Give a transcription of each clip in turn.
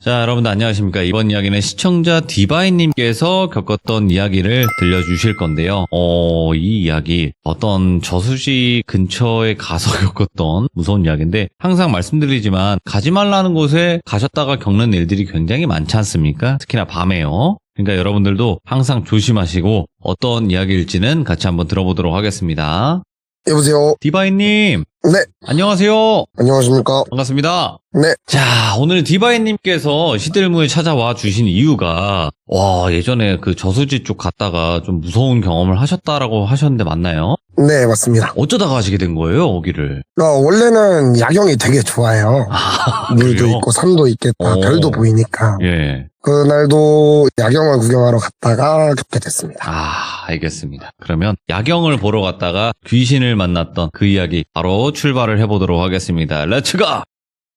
자, 여러분들 안녕하십니까. 이번 이야기는 시청자 디바인님께서 겪었던 이야기를 들려주실 건데요. 이 이야기 어떤 저수지 근처에 가서 겪었던 무서운 이야기인데, 항상 말씀드리지만 가지 말라는 곳에 가셨다가 겪는 일들이 굉장히 많지 않습니까? 특히나 밤에요. 그러니까 여러분들도 항상 조심하시고 어떤 이야기일지는 같이 한번 들어보도록 하겠습니다. 여보세요. 디바인님. 네. 안녕하세요. 안녕하십니까. 반갑습니다. 네. 자, 오늘 디바인님께서 시들무에 찾아와 주신 이유가, 예전에 그 저수지 쪽 갔다가 좀 무서운 경험을 하셨다라고 하셨는데 맞나요? 네, 맞습니다. 어쩌다가 가시게 된 거예요, 거기를? 원래는 야경이 되게 좋아요. 물도 그래요? 있고 산도 있겠다. 별도 보이니까. 예. 그날도 야경을 구경하러 갔다가 겪게 됐습니다. 알겠습니다. 그러면 야경을 보러 갔다가 귀신을 만났던 그 이야기 바로 출발을 해보도록 하겠습니다. 렛츠고!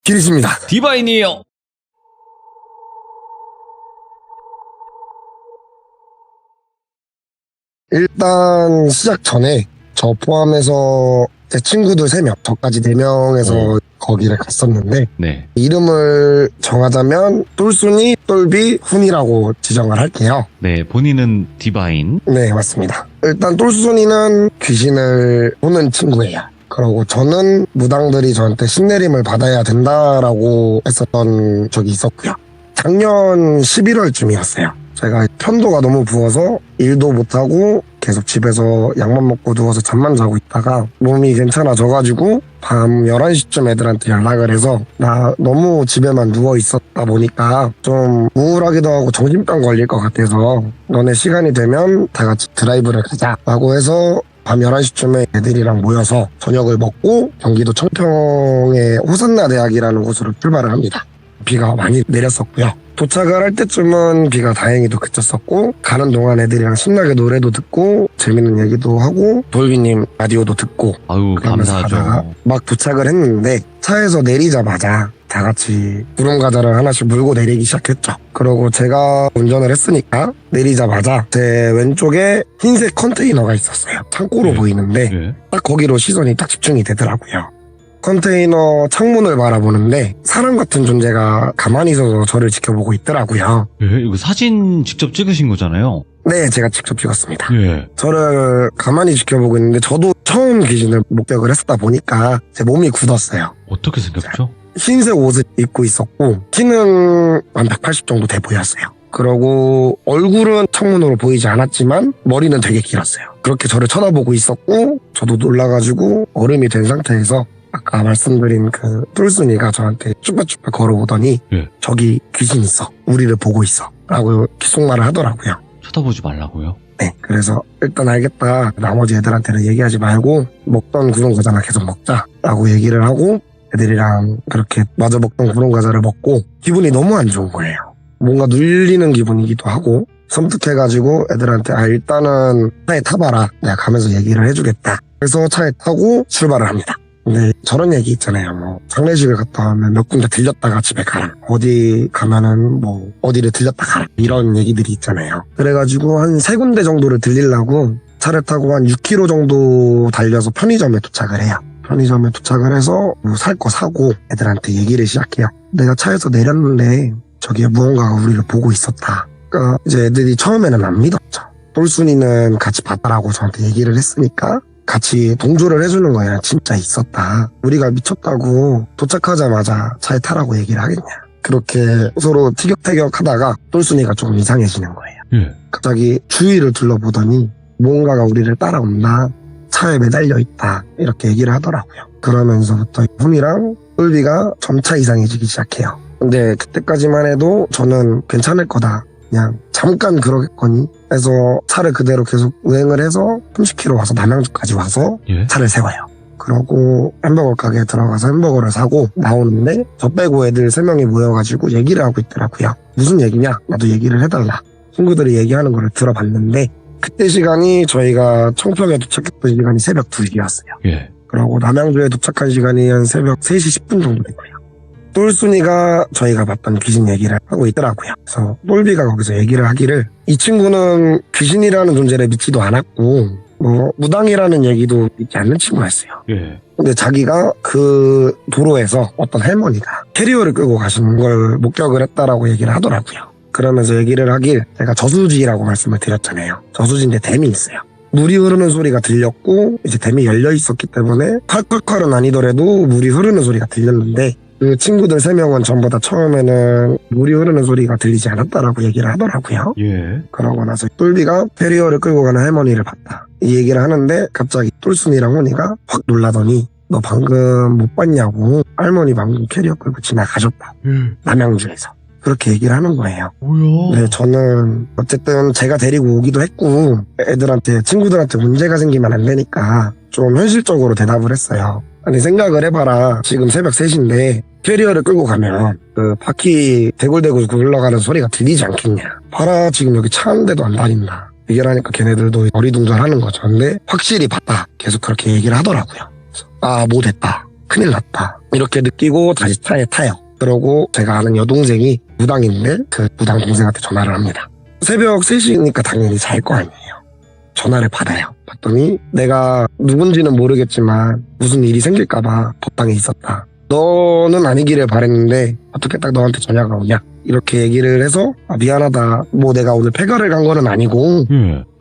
길이십니다. 디바인이에요! 일단 시작 전에 저 포함해서 제 친구들 3명, 저까지 4명에서 거기를 갔었는데, 네. 이름을 정하자면 똘순이, 똘비, 훈이라고 지정을 할게요. 네, 본인은 디바인. 네, 맞습니다. 일단 똘순이는 귀신을 보는 친구예요. 그리고 저는 무당들이 저한테 신내림을 받아야 된다라고 했었던 적이 있었고요. 작년 11월쯤이었어요. 제가 편도가 너무 부어서 일도 못하고 계속 집에서 약만 먹고 누워서 잠만 자고 있다가 몸이 괜찮아져가지고 밤 11시쯤 애들한테 연락을 해서 나 너무 집에만 누워 있었다 보니까 좀 우울하기도 하고 정신병 걸릴 것 같아서 너네 시간이 되면 다 같이 드라이브를 가자라고 해서 밤 11시쯤에 애들이랑 모여서 저녁을 먹고 경기도 청평의 호산나 대학이라는 곳으로 출발을 합니다. 비가 많이 내렸었고요. 도착을 할 때쯤은 비가 다행히도 그쳤었고, 가는 동안 애들이랑 신나게 노래도 듣고 재밌는 얘기도 하고 돌비님 라디오도 듣고 아유, 감사하죠. 막 도착을 했는데 차에서 내리자마자 다 같이 구름 과자를 하나씩 물고 내리기 시작했죠. 그러고 제가 운전을 했으니까 내리자마자 제 왼쪽에 흰색 컨테이너가 있었어요. 창고로 보이는데 딱 거기로 시선이 딱 집중이 되더라고요. 컨테이너 창문을 바라보는데 사람 같은 존재가 가만히 서서 저를 지켜보고 있더라고요. 이거 사진 직접 찍으신 거잖아요. 네, 제가 직접 찍었습니다. 예. 저를 가만히 지켜보고 있는데 저도 처음 귀신을 목격을 했다 보니까 제 몸이 굳었어요. 어떻게 생겼죠? 흰색 옷을 입고 있었고 키는 한 180 정도 돼 보였어요. 그러고 얼굴은 창문으로 보이지 않았지만 머리는 되게 길었어요. 그렇게 저를 쳐다보고 있었고 저도 놀라가지고 얼음이 된 상태에서 아까 말씀드린 그 똘순이가 저한테 쭈뼛쭈뼛 걸어오더니 저기 귀신 있어. 우리를 보고 있어. 라고 귓속말을 하더라고요. 쳐다보지 말라고요? 네. 그래서 일단 알겠다. 나머지 애들한테는 얘기하지 말고 먹던 구름 과자나 계속 먹자. 라고 얘기를 하고 애들이랑 그렇게 마저 먹던 구름 과자를 먹고 기분이 너무 안 좋은 거예요. 뭔가 눌리는 기분이기도 하고 섬뜩해가지고 애들한테 일단은 차에 타봐라. 내가 가면서 얘기를 해주겠다. 그래서 차에 타고 출발을 합니다. 근데 저런 얘기 있잖아요. 뭐 장례식을 갔다 오면 몇 군데 들렸다가 집에 가라. 어디 가면은 뭐 어디를 들렸다 가라. 이런 얘기들이 있잖아요. 그래가지고 한 3군데 정도를 들리려고 차를 타고 한 6km 정도 달려서 편의점에 도착을 해요. 편의점에 도착을 해서 뭐 살 거 사고 애들한테 얘기를 시작해요. 내가 차에서 내렸는데 저기에 무언가가 우리를 보고 있었다. 그러니까 이제 애들이 처음에는 안 믿었죠. 똘순이는 같이 봤다라고 저한테 얘기를 했으니까 같이 동조를 해주는 거야. 진짜 있었다. 우리가 미쳤다고 도착하자마자 차에 타라고 얘기를 하겠냐. 그렇게 서로 티격태격 하다가 똘순이가 조금 이상해지는 거예요. 갑자기 주위를 둘러보더니 뭔가가 우리를 따라온다. 차에 매달려 있다. 이렇게 얘기를 하더라고요. 그러면서부터 훈이랑 똘비가 점차 이상해지기 시작해요. 근데 그때까지만 해도 저는 괜찮을 거다. 그냥 잠깐 그러겠거니 해서 차를 그대로 계속 운행을 해서 30km 와서 남양주까지 와서 차를 세워요. 그러고 햄버거 가게에 들어가서 햄버거를 사고 나오는데 저 빼고 애들 3명이 모여가지고 얘기를 하고 있더라고요. 무슨 얘기냐? 나도 얘기를 해달라. 친구들이 얘기하는 거를 들어봤는데 그때 시간이 저희가 청평에 도착했던 시간이 새벽 2시였어요. 그러고 남양주에 도착한 시간이 한 새벽 3시 10분 정도 됐고요. 똘순이가 저희가 봤던 귀신 얘기를 하고 있더라고요. 그래서 똘비가 거기서 얘기를 하기를 이 친구는 귀신이라는 존재를 믿지도 않았고 뭐 무당이라는 얘기도 믿지 않는 친구였어요. 예. 근데 자기가 그 도로에서 어떤 할머니가 캐리어를 끌고 가시는 걸 목격을 했다라고 얘기를 하더라고요. 그러면서 얘기를 하길 제가 저수지라고 말씀을 드렸잖아요. 저수지인데 댐이 있어요. 물이 흐르는 소리가 들렸고 이제 댐이 열려 있었기 때문에 콸콸콸은 아니더라도 물이 흐르는 소리가 들렸는데 그 친구들 3명은 전부 다 처음에는 물이 흐르는 소리가 들리지 않았다라고 얘기를 하더라고요. 예. 그러고 나서 똘비가 캐리어를 끌고 가는 할머니를 봤다. 이 얘기를 하는데 갑자기 똘순이랑 훈이가 확 놀라더니 너 방금 못 봤냐고. 할머니 방금 캐리어 끌고 지나가셨다. 남양주에서. 그렇게 얘기를 하는 거예요. 뭐야? 네, 저는 어쨌든 제가 데리고 오기도 했고 애들한테 친구들한테 문제가 생기면 안 되니까 좀 현실적으로 대답을 했어요. 아니 생각을 해봐라. 지금 새벽 3시인데 캐리어를 끌고 가면 그 바퀴 대굴대굴 굴러가는 소리가 들리지 않겠냐. 봐라 지금 여기 차 한 대도 안 다닌다. 얘기를 하니까 걔네들도 어리둥절하는 거죠. 근데 확실히 봤다. 계속 그렇게 얘기를 하더라고요. 아, 뭐 됐다. 큰일 났다. 이렇게 느끼고 다시 차에 타요. 그러고 제가 아는 여동생이 무당인데 그 무당 동생한테 전화를 합니다. 새벽 3시니까 당연히 잘 거 아니에요. 전화를 받아요. 봤더니 내가 누군지는 모르겠지만 무슨 일이 생길까봐 법당에 있었다. 너는 아니기를 바랬는데 어떻게 딱 너한테 전화가 오냐. 이렇게 얘기를 해서 아, 미안하다. 뭐 내가 오늘 폐가를 간 거는 아니고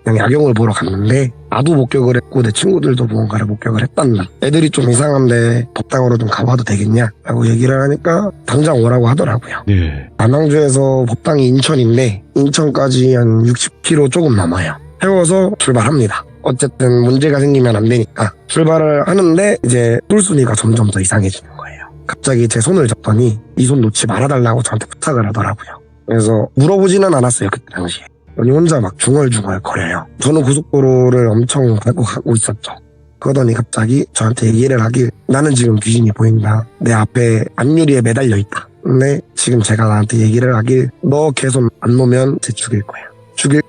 그냥 야경을 보러 갔는데 나도 목격을 했고 내 친구들도 무언가를 목격을 했단다. 애들이 좀 이상한데 법당으로 좀 가봐도 되겠냐? 라고 얘기를 하니까 당장 오라고 하더라고요. 네. 남양주에서 법당이 인천인데 인천까지 한 60km 조금 넘어요. 태워서 출발합니다. 어쨌든 문제가 생기면 안 되니까 출발을 하는데 이제 똘순이가 점점 더 이상해지는 거예요. 갑자기 제 손을 잡더니 이 손 놓지 말아달라고 저한테 부탁을 하더라고요. 그래서 물어보지는 않았어요. 그때 당시에. 혼자 막 중얼중얼 거려요. 저는 고속도로를 엄청 밟고 가고 있었죠. 그러더니 갑자기 저한테 얘기를 하길 나는 지금 귀신이 보인다. 내 앞에 앞유리에 매달려 있다. 근데 지금 제가 나한테 얘기를 하길 너 계속 안 놓으면 쟤 죽일 거야. 죽일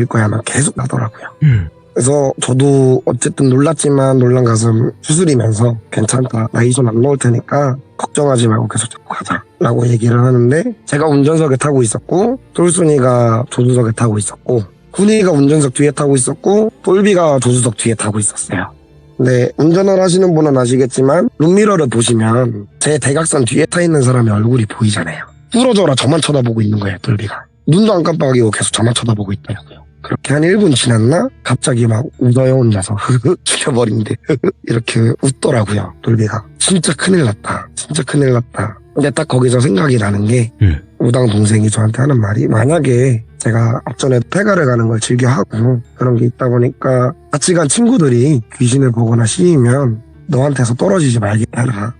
거야 만 계속 나더라고요. 그래서 저도 어쨌든 놀랐지만 놀란 가슴 추스리면서 괜찮다. 나 이 손 안 놓을 테니까 걱정하지 말고 계속 잡고 가자 라고 얘기를 하는데 제가 운전석에 타고 있었고 똘순이가 조수석에 타고 있었고 훈이가 운전석 뒤에 타고 있었고 똘비가 조수석 뒤에 타고 있었어요. 근데 운전을 하시는 분은 아시겠지만 룸미러를 보시면 제 대각선 뒤에 타 있는 사람의 얼굴이 보이잖아요. 부러져라 저만 쳐다보고 있는 거예요. 똘비가. 눈도 안 깜빡이고 계속 저만 쳐다보고 있더라고요. 그렇게 한 1분 지났나? 갑자기 막 웃어요 혼자서. 죽여버린대. 이렇게 웃더라고요. 똘비가. 진짜 큰일 났다. 진짜 큰일 났다. 근데 딱 거기서 생각이 나는 게 우당 동생이 저한테 하는 말이 만약에 제가 앞전에 폐가를 가는 걸 즐겨하고 그런 게 있다 보니까 같이 간 친구들이 귀신을 보거나 씌이면 너한테서 떨어지지 말게 해라.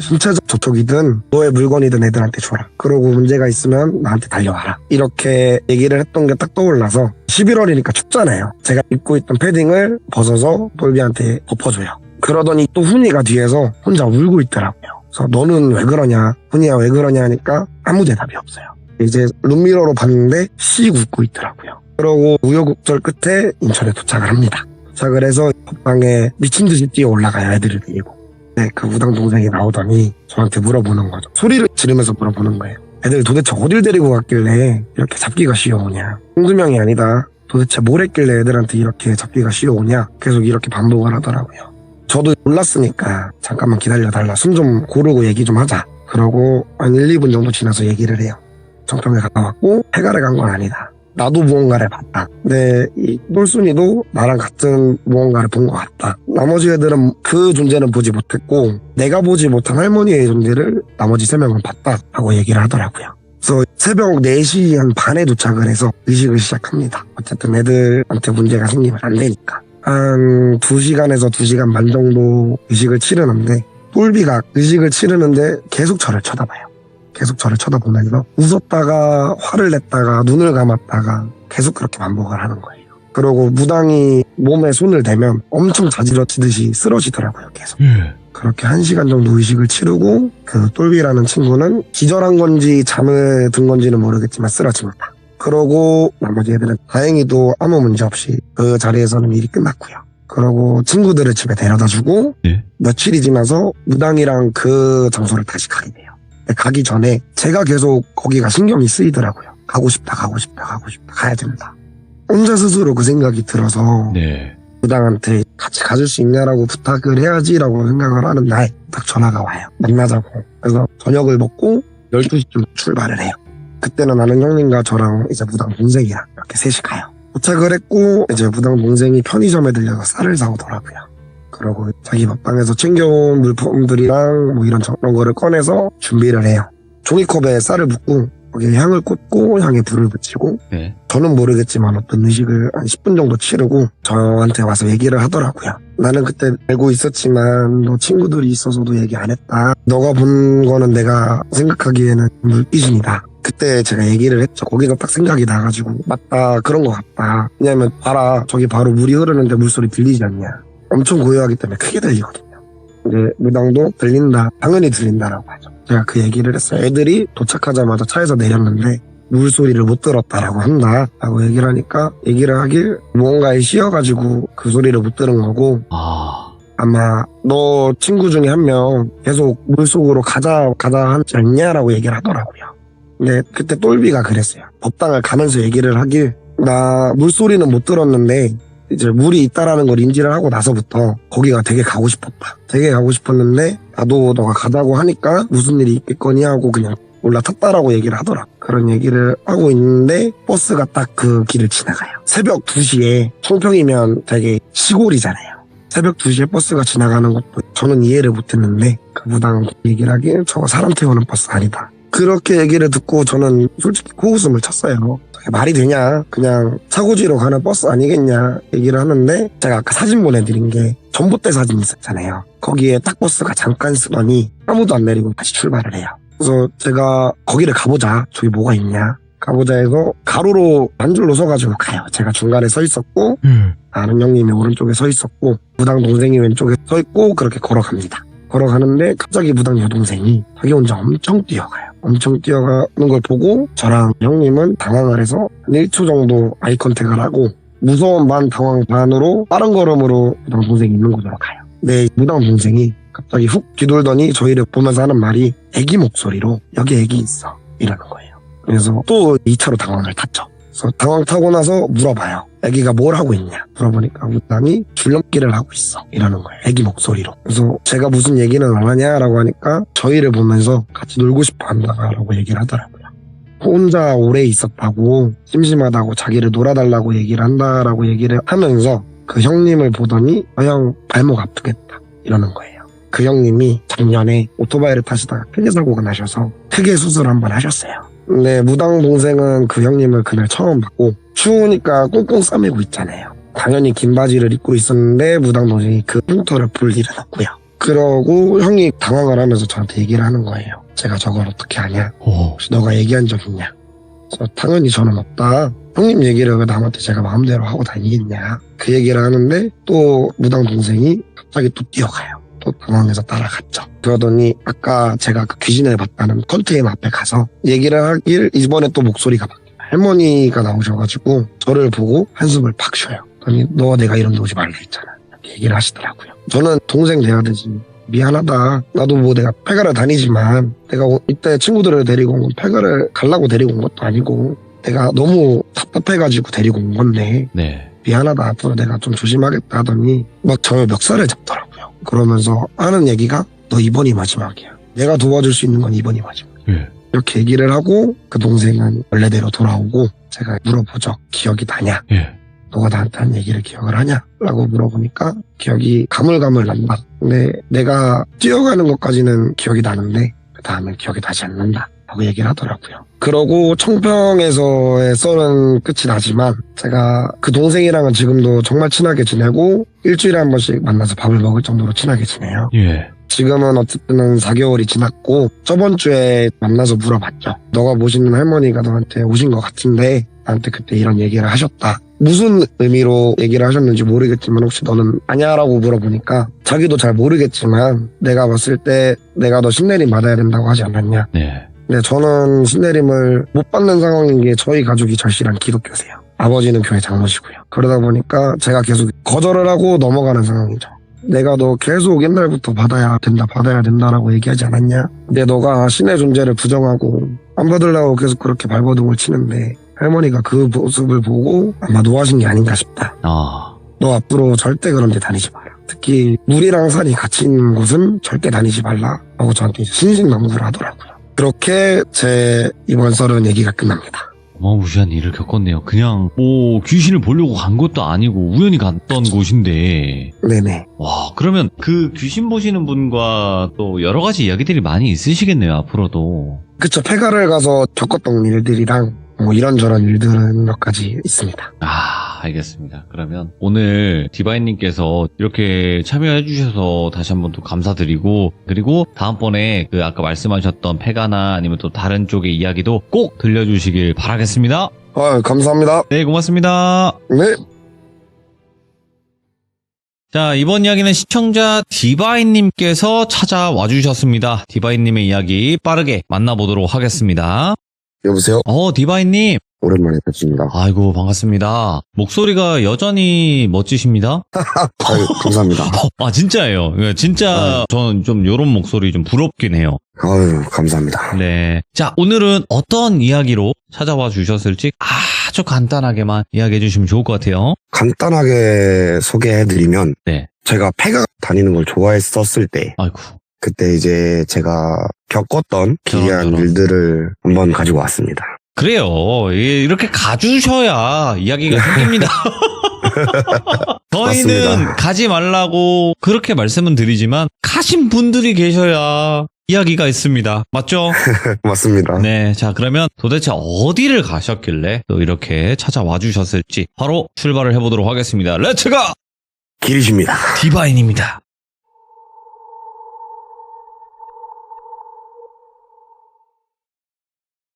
신체적 접촉이든 너의 물건이든 애들한테 줘라. 그러고 문제가 있으면 나한테 달려와라. 이렇게 얘기를 했던 게 딱 떠올라서 11월이니까 춥잖아요. 제가 입고 있던 패딩을 벗어서 똘비한테 덮어줘요. 그러더니 또 훈이가 뒤에서 혼자 울고 있더라고요. 그래서 너는 왜 그러냐, 훈이야 왜 그러냐 하니까 아무 대답이 없어요. 이제 룸미러로 봤는데 씩 웃고 있더라고요. 그러고 우여곡절 끝에 인천에 도착을 합니다. 도착을 해서 법당에 미친 듯이 뛰어 올라가요. 애들을 데리고. 네, 그 우당 동생이 나오더니 저한테 물어보는 거죠. 소리를 지르면서 물어보는 거예요. 애들 도대체 어딜 데리고 갔길래 이렇게 잡기가 쉬워오냐. 홍두명이 아니다. 도대체 뭘 했길래 애들한테 이렇게 잡기가 쉬워오냐. 계속 이렇게 반복을 하더라고요. 저도 몰랐으니까 잠깐만 기다려달라. 숨 좀 고르고 얘기 좀 하자. 그러고 한 1, 2분 정도 지나서 얘기를 해요. 정평에 갔다 왔고 폐가를 간 건 아니다. 나도 무언가를 봤다. 근데 이 똘순이도 나랑 같은 무언가를 본 것 같다. 나머지 애들은 그 존재는 보지 못했고 내가 보지 못한 할머니의 존재를 나머지 3명은 봤다 하고 얘기를 하더라고요. 그래서 새벽 4시 한 반에 도착을 해서 의식을 시작합니다. 어쨌든 애들한테 문제가 생기면 안 되니까. 한 2시간에서 2시간 반 정도 의식을 치르는데 똘비가 의식을 치르는데 계속 저를 쳐다봐요. 계속 저를 쳐다보면서 웃었다가 화를 냈다가 눈을 감았다가 계속 그렇게 반복을 하는 거예요. 그리고 무당이 몸에 손을 대면 엄청 자지러지듯이 쓰러지더라고요. 계속. 그렇게 1시간 정도 의식을 치르고 그 똘비라는 친구는 기절한 건지 잠을 든 건지는 모르겠지만 쓰러집니다. 그러고 나머지 애들은 다행히도 아무 문제 없이 그 자리에서는 일이 끝났고요. 그러고 친구들을 집에 데려다주고 며칠이 지나서 무당이랑 그 장소를 다시 가게 돼요. 가기 전에 제가 계속 거기가 신경이 쓰이더라고요. 가고 싶다 가야 된다. 혼자 스스로 그 생각이 들어서 무당한테 같이 가줄 수 있냐라고 부탁을 해야지라고 생각을 하는 날 딱 전화가 와요. 만나자고. 그래서 저녁을 먹고 12시쯤 출발을 해요. 그때는 아는 형님과 저랑 이제 무당 동생이랑 이렇게 셋이 가요. 도착을 했고 이제 무당 동생이 편의점에 들려서 쌀을 사오더라고요. 그러고 자기 밥방에서 챙겨온 물품들이랑 뭐 이런 저런 거를 꺼내서 준비를 해요. 종이컵에 쌀을 붓고 거기에 향을 꽂고 향에 불을 붙이고 네. 저는 모르겠지만 어떤 의식을 한 10분 정도 치르고 저한테 와서 얘기를 하더라고요. 나는 그때 알고 있었지만 너 친구들이 있어서도 얘기 안 했다. 너가 본 거는 내가 생각하기에는 물귀신이다. 그때 제가 얘기를 했죠. 거기서 딱 생각이 나가지고 맞다 그런 것 같다. 왜냐면 봐라 저기 바로 물이 흐르는데 물소리 들리지 않냐. 엄청 고요하기 때문에 크게 들리거든요. 근데 무당도 들린다. 당연히 들린다라고 하죠. 제가 그 얘기를 했어요. 애들이 도착하자마자 차에서 내렸는데 물소리를 못 들었다라고 한다 라고 얘기를 하니까 얘기를 하길 무언가에 씌어가지고 그 소리를 못 들은 거고 아마 너 친구 중에 한 명 계속 물속으로 가자 하지 않냐라고 얘기를 하더라고요. 근데 그때 똘비가 그랬어요. 법당을 가면서 얘기를 하길 나 물소리는 못 들었는데 이제 물이 있다라는 걸 인지를 하고 나서부터 거기가 되게 가고 싶었다. 되게 가고 싶었는데 나도 너가 가자고 하니까 무슨 일이 있겠거니 하고 그냥 올라탔다라고 얘기를 하더라. 그런 얘기를 하고 있는데 버스가 딱 그 길을 지나가요. 새벽 2시에 청평이면 되게 시골이잖아요. 새벽 2시에 버스가 지나가는 것도 저는 이해를 못했는데 그 무당 얘기를 하기에 저거 사람 태우는 버스 아니다. 그렇게 얘기를 듣고 저는 솔직히 코웃음을 쳤어요. 말이 되냐? 그냥 차고지로 가는 버스 아니겠냐 얘기를 하는데 제가 아까 사진 보내드린 게 전봇대 사진 있었잖아요. 거기에 딱 버스가 잠깐 쓰더니 아무도 안 내리고 다시 출발을 해요. 그래서 제가 거기를 가보자. 저기 뭐가 있냐. 가보자 해서 가로로 한 줄로 서가지고 가요. 제가 중간에 서 있었고 아는 형님이 오른쪽에 서 있었고 무당 동생이 왼쪽에 서 있고 그렇게 걸어갑니다. 걸어가는데 갑자기 무당 여동생이 자기 혼자 엄청 뛰어가요. 엄청 뛰어가는 걸 보고 저랑 형님은 당황을 해서 한 1초 정도 아이 컨택을 하고 무서운 반 당황 반으로 빠른 걸음으로 무당 동생이 있는 곳으로 가요. 네, 무당 동생이 갑자기 훅 뒤돌더니 저희를 보면서 하는 말이 애기 목소리로 여기 애기 있어 이러는 거예요. 그래서 또 2차로 당황을 탔죠. 그래서 당황 타고 나서 물어봐요. 애기가 뭘 하고 있냐 물어보니까 무당이 줄넘기를 하고 있어 이러는 거예요. 애기 목소리로. 그래서 제가 무슨 얘기는 안 하냐라고 하니까 저희를 보면서 같이 놀고 싶어 한다라고 얘기를 하더라고요. 혼자 오래 있었다고 심심하다고 자기를 놀아달라고 얘기를 한다라고 얘기를 하면서 그 형님을 보더니 형 발목 아프겠다 이러는 거예요. 그 형님이 작년에 오토바이를 타시다가 크게 사고가 나셔서 크게 수술을 한번 하셨어요. 근데 무당 동생은 그 형님을 그날 처음 봤고 추우니까 꽁꽁 싸매고 있잖아요. 당연히 긴 바지를 입고 있었는데 무당 동생이 그 흉터를 볼 일은 없고요. 그러고 형이 당황을 하면서 저한테 얘기를 하는 거예요. 제가 저걸 어떻게 아냐? 혹시 너가 얘기한 적 있냐? 그래서 당연히 저는 없다. 형님 얘기를 왜 남한테 제가 마음대로 하고 다니겠냐? 그 얘기를 하는데 또 무당 동생이 갑자기 또 뛰어가요. 또 당황해서 따라갔죠. 그러더니 아까 제가 그 귀신을 봤다는 컨테이너 앞에 가서 얘기를 하길 이번에 또 목소리가 바뀌어요. 할머니가 나오셔가지고 저를 보고 한숨을 팍 쉬어요. 그러더니 너 내가 이런 데 오지 말라 했잖아. 이렇게 얘기를 하시더라고요. 저는 동생 돼야 되지. 미안하다. 나도 뭐 내가 폐가를 다니지만 내가 이때 친구들을 데리고 온 건 폐가를 가려고 데리고 온 것도 아니고 내가 너무 답답해가지고 데리고 온 건데 네. 미안하다. 앞으로 내가 좀 조심하겠다 하더니 막 저의 멱살을 잡더라고요. 그러면서 하는 얘기가 너 이번이 마지막이야. 내가 도와줄 수 있는 건 이번이 마지막이야. 이렇게 얘기를 하고 그 동생은 원래대로 돌아오고 제가 물어보죠. 기억이 나냐? 너가 나한테 한 얘기를 기억을 하냐? 라고 물어보니까 기억이 가물가물 난다. 근데 내가 뛰어가는 것까지는 기억이 나는데 그 다음엔 기억이 나지 않는다. 라고 얘기를 하더라고요. 그러고 청평에서의 썰은 끝이 나지만 제가 그 동생이랑은 지금도 정말 친하게 지내고 일주일에 한 번씩 만나서 밥을 먹을 정도로 친하게 지내요. 지금은 어쨌든 4개월이 지났고 저번 주에 만나서 물어봤죠. 너가 모시는 할머니가 너한테 오신 것 같은데 나한테 그때 이런 얘기를 하셨다. 무슨 의미로 얘기를 하셨는지 모르겠지만 혹시 너는 아냐라고 물어보니까 자기도 잘 모르겠지만 내가 봤을 때 내가 너 신내림 받아야 된다고 하지 않았냐. 근데 저는 신내림을 못 받는 상황인 게 저희 가족이 절실한 기독교세요. 아버지는 교회 장로시고요. 그러다 보니까 제가 계속 거절을 하고 넘어가는 상황이죠. 내가 너 계속 옛날부터 받아야 된다라고 얘기하지 않았냐? 근데 너가 신의 존재를 부정하고 안 받으려고 계속 그렇게 발버둥을 치는데 할머니가 그 모습을 보고 아마 노하신 게 아닌가 싶다. 너 앞으로 절대 그런 데 다니지 마라. 특히 물이랑 산이 같이 있는 곳은 절대 다니지 말라 하고 저한테 이제 신신당부를 하더라고요. 그렇게 제 이번 썰은 얘기가 끝납니다. 어마무시한 일을 겪었네요. 그냥 뭐 귀신을 보려고 간 것도 아니고 우연히 갔던 곳인데. 네네. 와, 그러면 그 귀신 보시는 분과 또 여러 가지 이야기들이 많이 있으시겠네요, 앞으로도. 그쵸. 폐가를 가서 겪었던 일들이랑 뭐 이런저런 일들은 몇 가지 있습니다. 아, 알겠습니다. 그러면 오늘 디바인님께서 이렇게 참여해 주셔서 다시 한번 또 감사드리고, 그리고 다음번에 그 아까 말씀하셨던 폐가나 아니면 또 다른 쪽의 이야기도 꼭 들려주시길 바라겠습니다. 감사합니다. 네, 고맙습니다. 네. 자, 이번 이야기는 시청자 디바인님께서 찾아와 주셨습니다. 디바인님의 이야기 빠르게 만나보도록 하겠습니다. 여보세요? 디바인님. 오랜만에 뵙습니다. 아이고, 반갑습니다. 목소리가 여전히 멋지십니다. 아유, 감사합니다. 진짜예요. 진짜 저는 좀 요런 목소리 좀 부럽긴 해요. 아유, 감사합니다. 네. 자, 오늘은 어떤 이야기로 찾아와 주셨을지 아주 간단하게만 이야기해 주시면 좋을 것 같아요. 간단하게 소개해드리면 네. 제가 폐가 다니는 걸 좋아했었을 때 아이고. 그때 이제 제가 겪었던 기이한 저런. 일들을 한번 가지고 왔습니다. 그래요. 이렇게 가주셔야 이야기가 생깁니다. 저희는 맞습니다. 가지 말라고 그렇게 말씀은 드리지만 가신 분들이 계셔야 이야기가 있습니다. 맞죠? 맞습니다. 네. 자, 그러면 도대체 어디를 가셨길래 또 이렇게 찾아와 주셨을지 바로 출발을 해보도록 하겠습니다. 렛츠고! 길이십니다. 디바인입니다.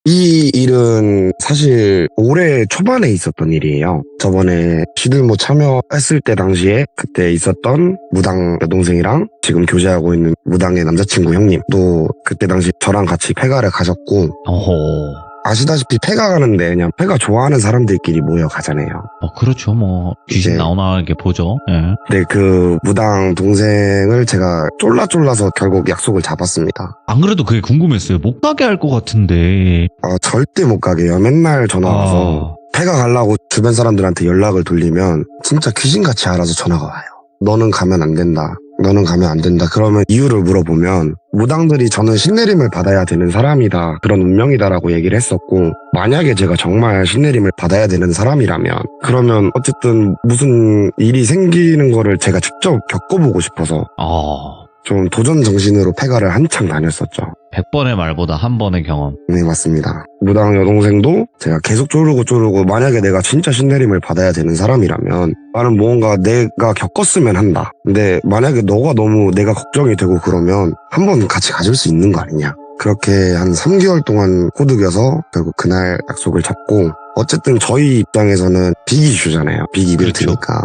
이 일은 사실 올해 초반에 있었던 일이에요. 저번에 시들모 참여했을 때 당시에 그때 있었던 무당 여동생이랑 지금 교제하고 있는 무당의 남자친구 형님도 그때 당시 저랑 같이 폐가를 가셨고, 어허. 아시다시피 폐가 가는데 그냥 폐가 좋아하는 사람들끼리 모여 가잖아요. 그렇죠. 뭐 귀신 이제- 나오나 이렇게 보죠. 예. 근데 그 무당 동생을 제가 쫄라서 결국 약속을 잡았습니다. 안 그래도 그게 궁금했어요. 못 가게 할 것 같은데. 절대 못 가게요. 맨날 전화 와서 폐가 가려고 주변 사람들한테 연락을 돌리면 진짜 귀신같이 알아서 전화가 와요. 너는 가면 안 된다. 너는 가면 안 된다. 그러면 이유를 물어보면 무당들이 저는 신내림을 받아야 되는 사람이다. 그런 운명이다라고 얘기를 했었고, 만약에 제가 정말 신내림을 받아야 되는 사람이라면 그러면 어쨌든 무슨 일이 생기는 거를 제가 직접 겪어보고 싶어서 좀 도전 정신으로 폐가를 한창 다녔었죠. 100번의 말보다 한 번의 경험. 네, 맞습니다. 무당 여동생도 제가 계속 쪼르고 만약에 내가 진짜 신내림을 받아야 되는 사람이라면 나는 뭔가 내가 겪었으면 한다. 근데 만약에 너가 너무 내가 걱정이 되고 그러면 한번 같이 가줄 수 있는 거 아니냐. 그렇게 한 3개월 동안 꼬드겨서 결국 그날 약속을 잡고, 어쨌든 저희 입장에서는 빅 이슈잖아요. 빅 이벤트니까.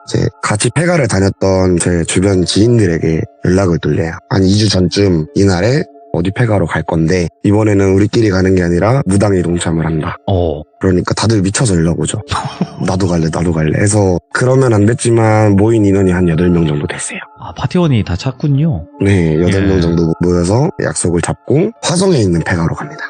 이제 같이 폐가를 다녔던 제 주변 지인들에게 연락을 돌려요. 한 2주 전쯤 이날에 어디 폐가로 갈 건데 이번에는 우리끼리 가는 게 아니라 무당이 동참을 한다. 그러니까 다들 미쳐서 연락 오죠. 나도 갈래 해서 그러면 안 됐지만 모인 인원이 한 8명 정도 됐어요. 파티원이 다 찼군요. 네, 8명 예. 정도 모여서 약속을 잡고 화성에 있는 폐가로 갑니다.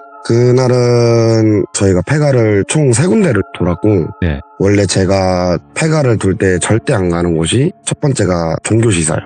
그날은 저희가 폐가를 총 3군데를 돌았고, 네. 원래 제가 폐가를 돌 때 절대 안 가는 곳이 첫 번째가 종교시설,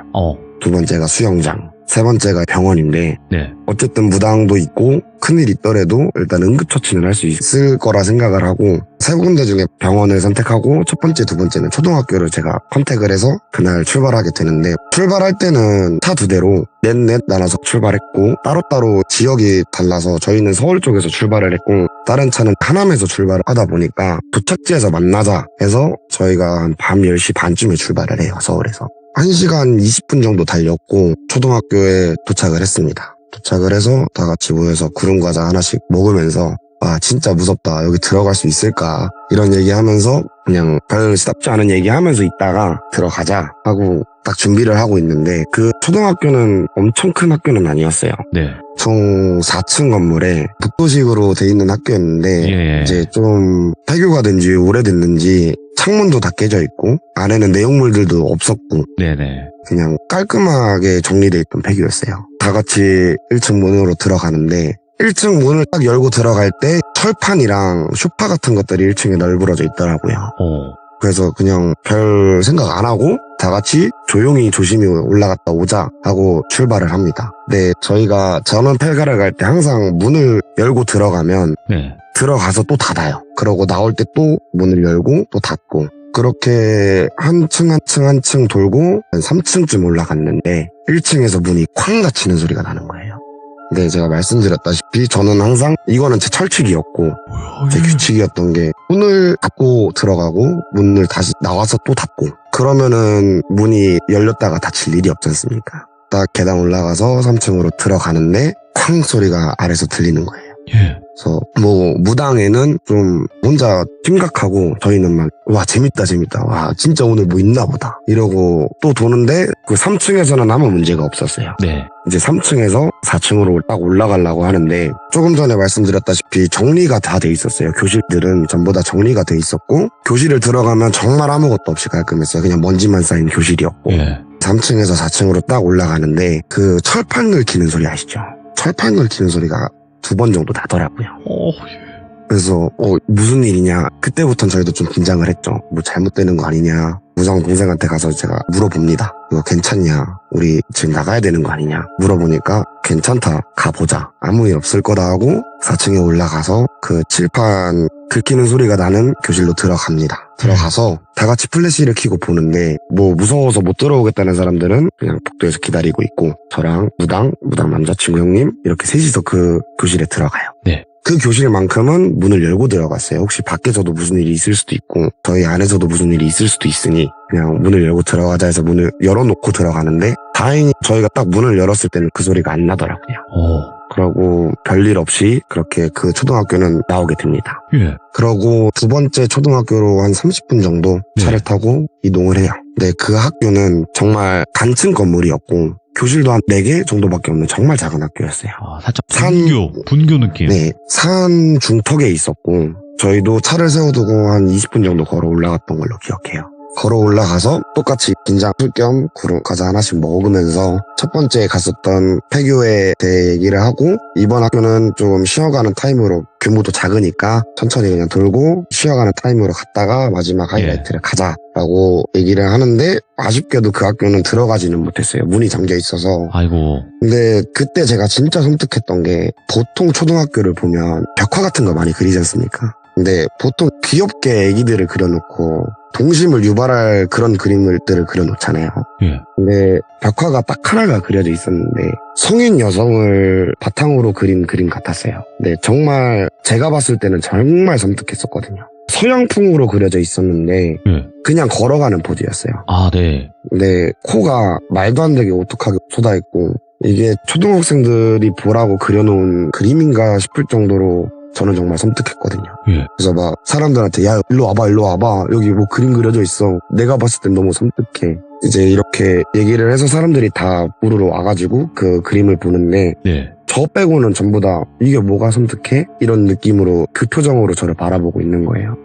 두 번째가 수영장, 세 번째가 병원인데, 네. 어쨌든 무당도 있고 큰일 있더라도 일단 응급처치는 할 수 있을 거라 생각을 하고 3군데 중에 병원을 선택하고 첫 번째, 두 번째는 초등학교를 제가 컨택을 해서 그날 출발하게 되는데, 출발할 때는 차 2대로 넷 나눠서 출발했고, 따로따로 지역이 달라서 저희는 서울 쪽에서 출발을 했고 다른 차는 하남에서 출발을 하다 보니까 도착지에서 만나자 해서 저희가 한 밤 10시 반쯤에 출발을 해요. 서울에서 1시간 20분 정도 달렸고 초등학교에 도착을 했습니다. 도착을 해서 다 같이 모여서 구름과자 하나씩 먹으면서 진짜 무섭다. 여기 들어갈 수 있을까? 이런 얘기하면서 그냥 별 쓰답지 않은 얘기하면서 있다가 들어가자 하고 딱 준비를 하고 있는데, 그 초등학교는 엄청 큰 학교는 아니었어요. 네. 총 4층 건물에 복도식으로 돼 있는 학교였는데 예. 이제 좀 폐교가 된 지 오래됐는지 창문도 다 깨져 있고 안에는 내용물들도 없었고 네네. 그냥 깔끔하게 정리돼 있던 폐교였어요. 다 같이 1층 문으로 들어가는데 1층 문을 딱 열고 들어갈 때 철판이랑 소파 같은 것들이 1층에 널브러져 있더라고요. 그래서 그냥 별 생각 안 하고 다 같이 조용히 조심히 올라갔다 오자 하고 출발을 합니다. 근데 저는 펠가를 갈 때 항상 문을 열고 들어가면 네. 들어가서 또 닫아요. 그러고 나올 때 또 문을 열고 또 닫고 그렇게 한 층 돌고 한 3층쯤 올라갔는데 1층에서 문이 쾅 닫히는 소리가 나는 거예요. 근데 제가 말씀드렸다시피 저는 항상 이거는 제 철칙이었고 제 규칙이었던 게 문을 닫고 들어가고 문을 다시 나와서 또 닫고 그러면은 문이 열렸다가 닫힐 일이 없지 않습니까? 딱 계단 올라가서 3층으로 들어가는데 쾅 소리가 아래서 들리는 거예요. 예. 그래서 무당에는 좀 혼자 심각하고 저희는 막 와 재밌다 와 진짜 오늘 뭐 있나 보다 이러고 또 도는데 그 3층에서는 아무 문제가 없었어요. 네. 이제 3층에서 4층으로 딱 올라가려고 하는데 조금 전에 말씀드렸다시피 정리가 다 돼 있었어요. 교실들은 전부 다 정리가 돼 있었고 교실을 들어가면 정말 아무것도 없이 깔끔했어요. 그냥 먼지만 쌓인 교실이었고 예. 3층에서 4층으로 딱 올라가는데 그 철판 긁히는 소리 아시죠? 철판 긁히는 소리가 2번 정도 나더라고요. 그래서 무슨 일이냐 그때부터는 저희도 좀 긴장을 했죠. 뭐 잘못되는 거 아니냐 무당 동생한테 가서 제가 물어봅니다. 이거 괜찮냐 우리 지금 나가야 되는 거 아니냐 물어보니까 괜찮다 가보자 아무 일 없을 거다 하고 4층에 올라가서 그 칠판 긁히는 소리가 나는 교실로 들어갑니다. 들어가서 다 같이 플래시를 켜고 보는데 뭐 무서워서 못 들어오겠다는 사람들은 그냥 복도에서 기다리고 있고 저랑 무당 남자친구 형님 이렇게 셋이서 그 교실에 들어가요. 네. 그 교실만큼은 문을 열고 들어갔어요. 혹시 밖에서도 무슨 일이 있을 수도 있고 저희 안에서도 무슨 일이 있을 수도 있으니 그냥 문을 열고 들어가자 해서 문을 열어놓고 들어가는데 다행히 저희가 딱 문을 열었을 때는 그 소리가 안 나더라고요. 그러고 별일 없이 그렇게 그 초등학교는 나오게 됩니다. 예. 그러고 2번째 초등학교로 한 30분 정도 차를 타고 이동을 해요. 근데 그 학교는 정말 단층 건물이었고 교실도 한 4개 정도밖에 없는 정말 작은 학교였어요. 살짝 산- 분교 느낌. 네, 산 중턱에 있었고 저희도 차를 세워두고 한 20분 정도 걸어 올라갔던 걸로 기억해요. 걸어 올라가서 똑같이 긴장 풀 겸 과자 하나씩 먹으면서 첫 번째 갔었던 폐교에 대해 얘기를 하고 이번 학교는 좀 쉬어가는 타임으로 규모도 작으니까 천천히 그냥 돌고 쉬어가는 타임으로 갔다가 마지막 하이라이트를 가자라고 얘기를 하는데 아쉽게도 그 학교는 들어가지는 못했어요. 문이 잠겨 있어서. 아이고. 근데 그때 제가 진짜 섬뜩했던 게 보통 초등학교를 보면 벽화 같은 거 많이 그리지 않습니까? 근데 보통 귀엽게 애기들을 그려놓고 동심을 유발할 그런 그림들을 그려놓잖아요. 예. 근데 벽화가 딱 하나가 그려져 있었는데 성인 여성을 바탕으로 그린 그림 같았어요. 근데 정말 제가 봤을 때는 정말 섬뜩했었거든요. 서양풍으로 그려져 있었는데 예. 그냥 걸어가는 포즈였어요. 네. 근데 코가 말도 안 되게 오똑하게 쏟아있고 이게 초등학생들이 보라고 그려놓은 그림인가 싶을 정도로 저는 정말 섬뜩했거든요. 예. 그래서 막 사람들한테 야 일로 와봐 여기 뭐 그림 그려져 있어. 내가 봤을 땐 너무 섬뜩해. 이제 이렇게 얘기를 해서 사람들이 다 우르르 와가지고 그 그림을 보는데 네. 저 빼고는 전부 다 이게 뭐가 섬뜩해? 이런 느낌으로 그 표정으로 저를 바라보고 있는 거예요.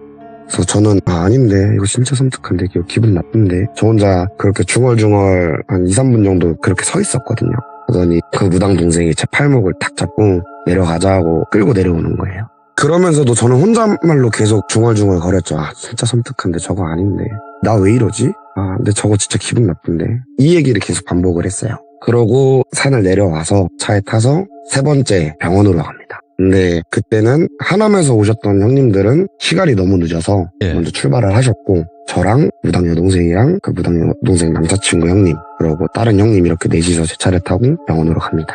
그래서 저는 아닌데 이거 진짜 섬뜩한데 이거 기분 나쁜데 저 혼자 그렇게 중얼중얼 한 2-3분 정도 그렇게 서 있었거든요. 그러더니 그 무당 동생이 제 팔목을 탁 잡고 내려가자 하고 끌고 내려오는 거예요. 그러면서도 저는 혼잣말로 계속 중얼중얼 거렸죠. 진짜 섬뜩한데 저거 아닌데 나 왜 이러지? 근데 저거 진짜 기분 나쁜데 이 얘기를 계속 반복을 했어요. 그러고 산을 내려와서 차에 타서 3번째 병원으로 갑니다. 근데 그때는 하남에서 오셨던 형님들은 시간이 너무 늦어서 먼저 출발을 하셨고 저랑 무당 여동생이랑 그 무당 여동생 남자친구 형님 그리고 다른 형님 이렇게 넷이서 제 차를 타고 병원으로 갑니다.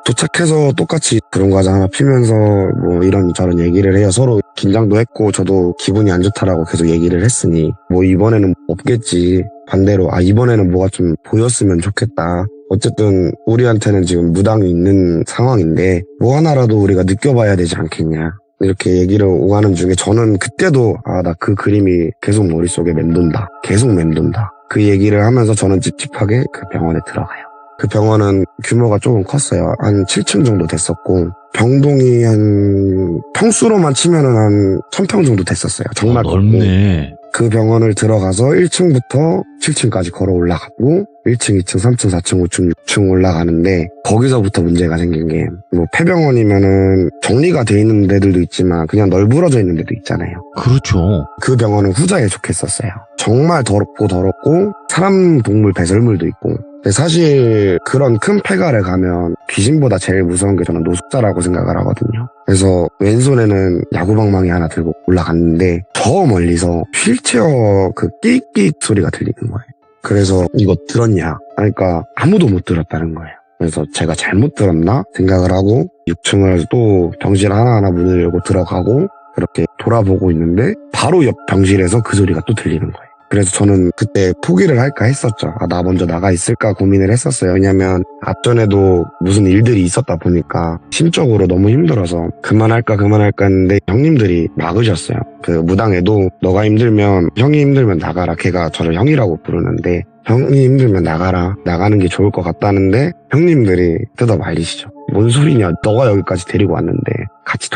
도착해서 똑같이 그런 과자 하나 피면서 뭐 이런저런 얘기를 해요. 서로 긴장도 했고 저도 기분이 안 좋다라고 계속 얘기를 했으니 뭐 이번에는 없겠지. 반대로 이번에는 뭐가 좀 보였으면 좋겠다. 어쨌든 우리한테는 지금 무당이 있는 상황인데 뭐 하나라도 우리가 느껴봐야 되지 않겠냐. 이렇게 얘기를 오가는 중에 저는 그때도 나 그 그림이 계속 머릿속에 맴돈다. 계속 맴돈다. 그 얘기를 하면서 저는 찝찝하게 그 병원에 들어가요. 그 병원은 규모가 조금 컸어요. 한 7층 정도 됐었고 병동이 한 평수로만 치면은 한 1000평 정도 됐었어요. 정말 컸고 넓네. 그 병원을 들어가서 1층부터 7층까지 걸어 올라가고 1층, 2층, 3층, 4층, 5층, 6층 올라가는데 거기서부터 문제가 생긴 게 뭐 폐병원이면은 정리가 돼 있는 데들도 있지만 그냥 널브러져 있는 데도 있잖아요. 그렇죠. 그 병원은 후자에 속했었어요. 정말 더럽고 사람 동물 배설물도 있고. 근데 사실 그런 큰 폐가를 가면 귀신보다 제일 무서운 게 저는 노숙자라고 생각을 하거든요. 그래서 왼손에는 야구방망이 하나 들고 올라갔는데 저 멀리서 휠체어 그 끽끽 소리가 들리는 거예요. 그래서 이거 들었냐? 그러니까 아무도 못 들었다는 거예요. 그래서 제가 잘못 들었나 생각을 하고 6층을 또 병실 하나하나 문을 열고 들어가고 그렇게 돌아보고 있는데 바로 옆 병실에서 그 소리가 또 들리는 거예요. 그래서 저는 그때 포기를 할까 했었죠. 나 먼저 나가 있을까 고민을 했었어요. 왜냐면 앞전에도 무슨 일들이 있었다 보니까 심적으로 너무 힘들어서 그만할까 했는데 형님들이 막으셨어요. 그 무당에도 너가 힘들면 형이 힘들면 나가라. 걔가 저를 형이라고 부르는데 형이 힘들면 나가라. 나가는 게 좋을 것 같다는데 형님들이 뜯어 말리시죠. 뭔 소리냐. 너가 여기까지 데리고 왔는데 같이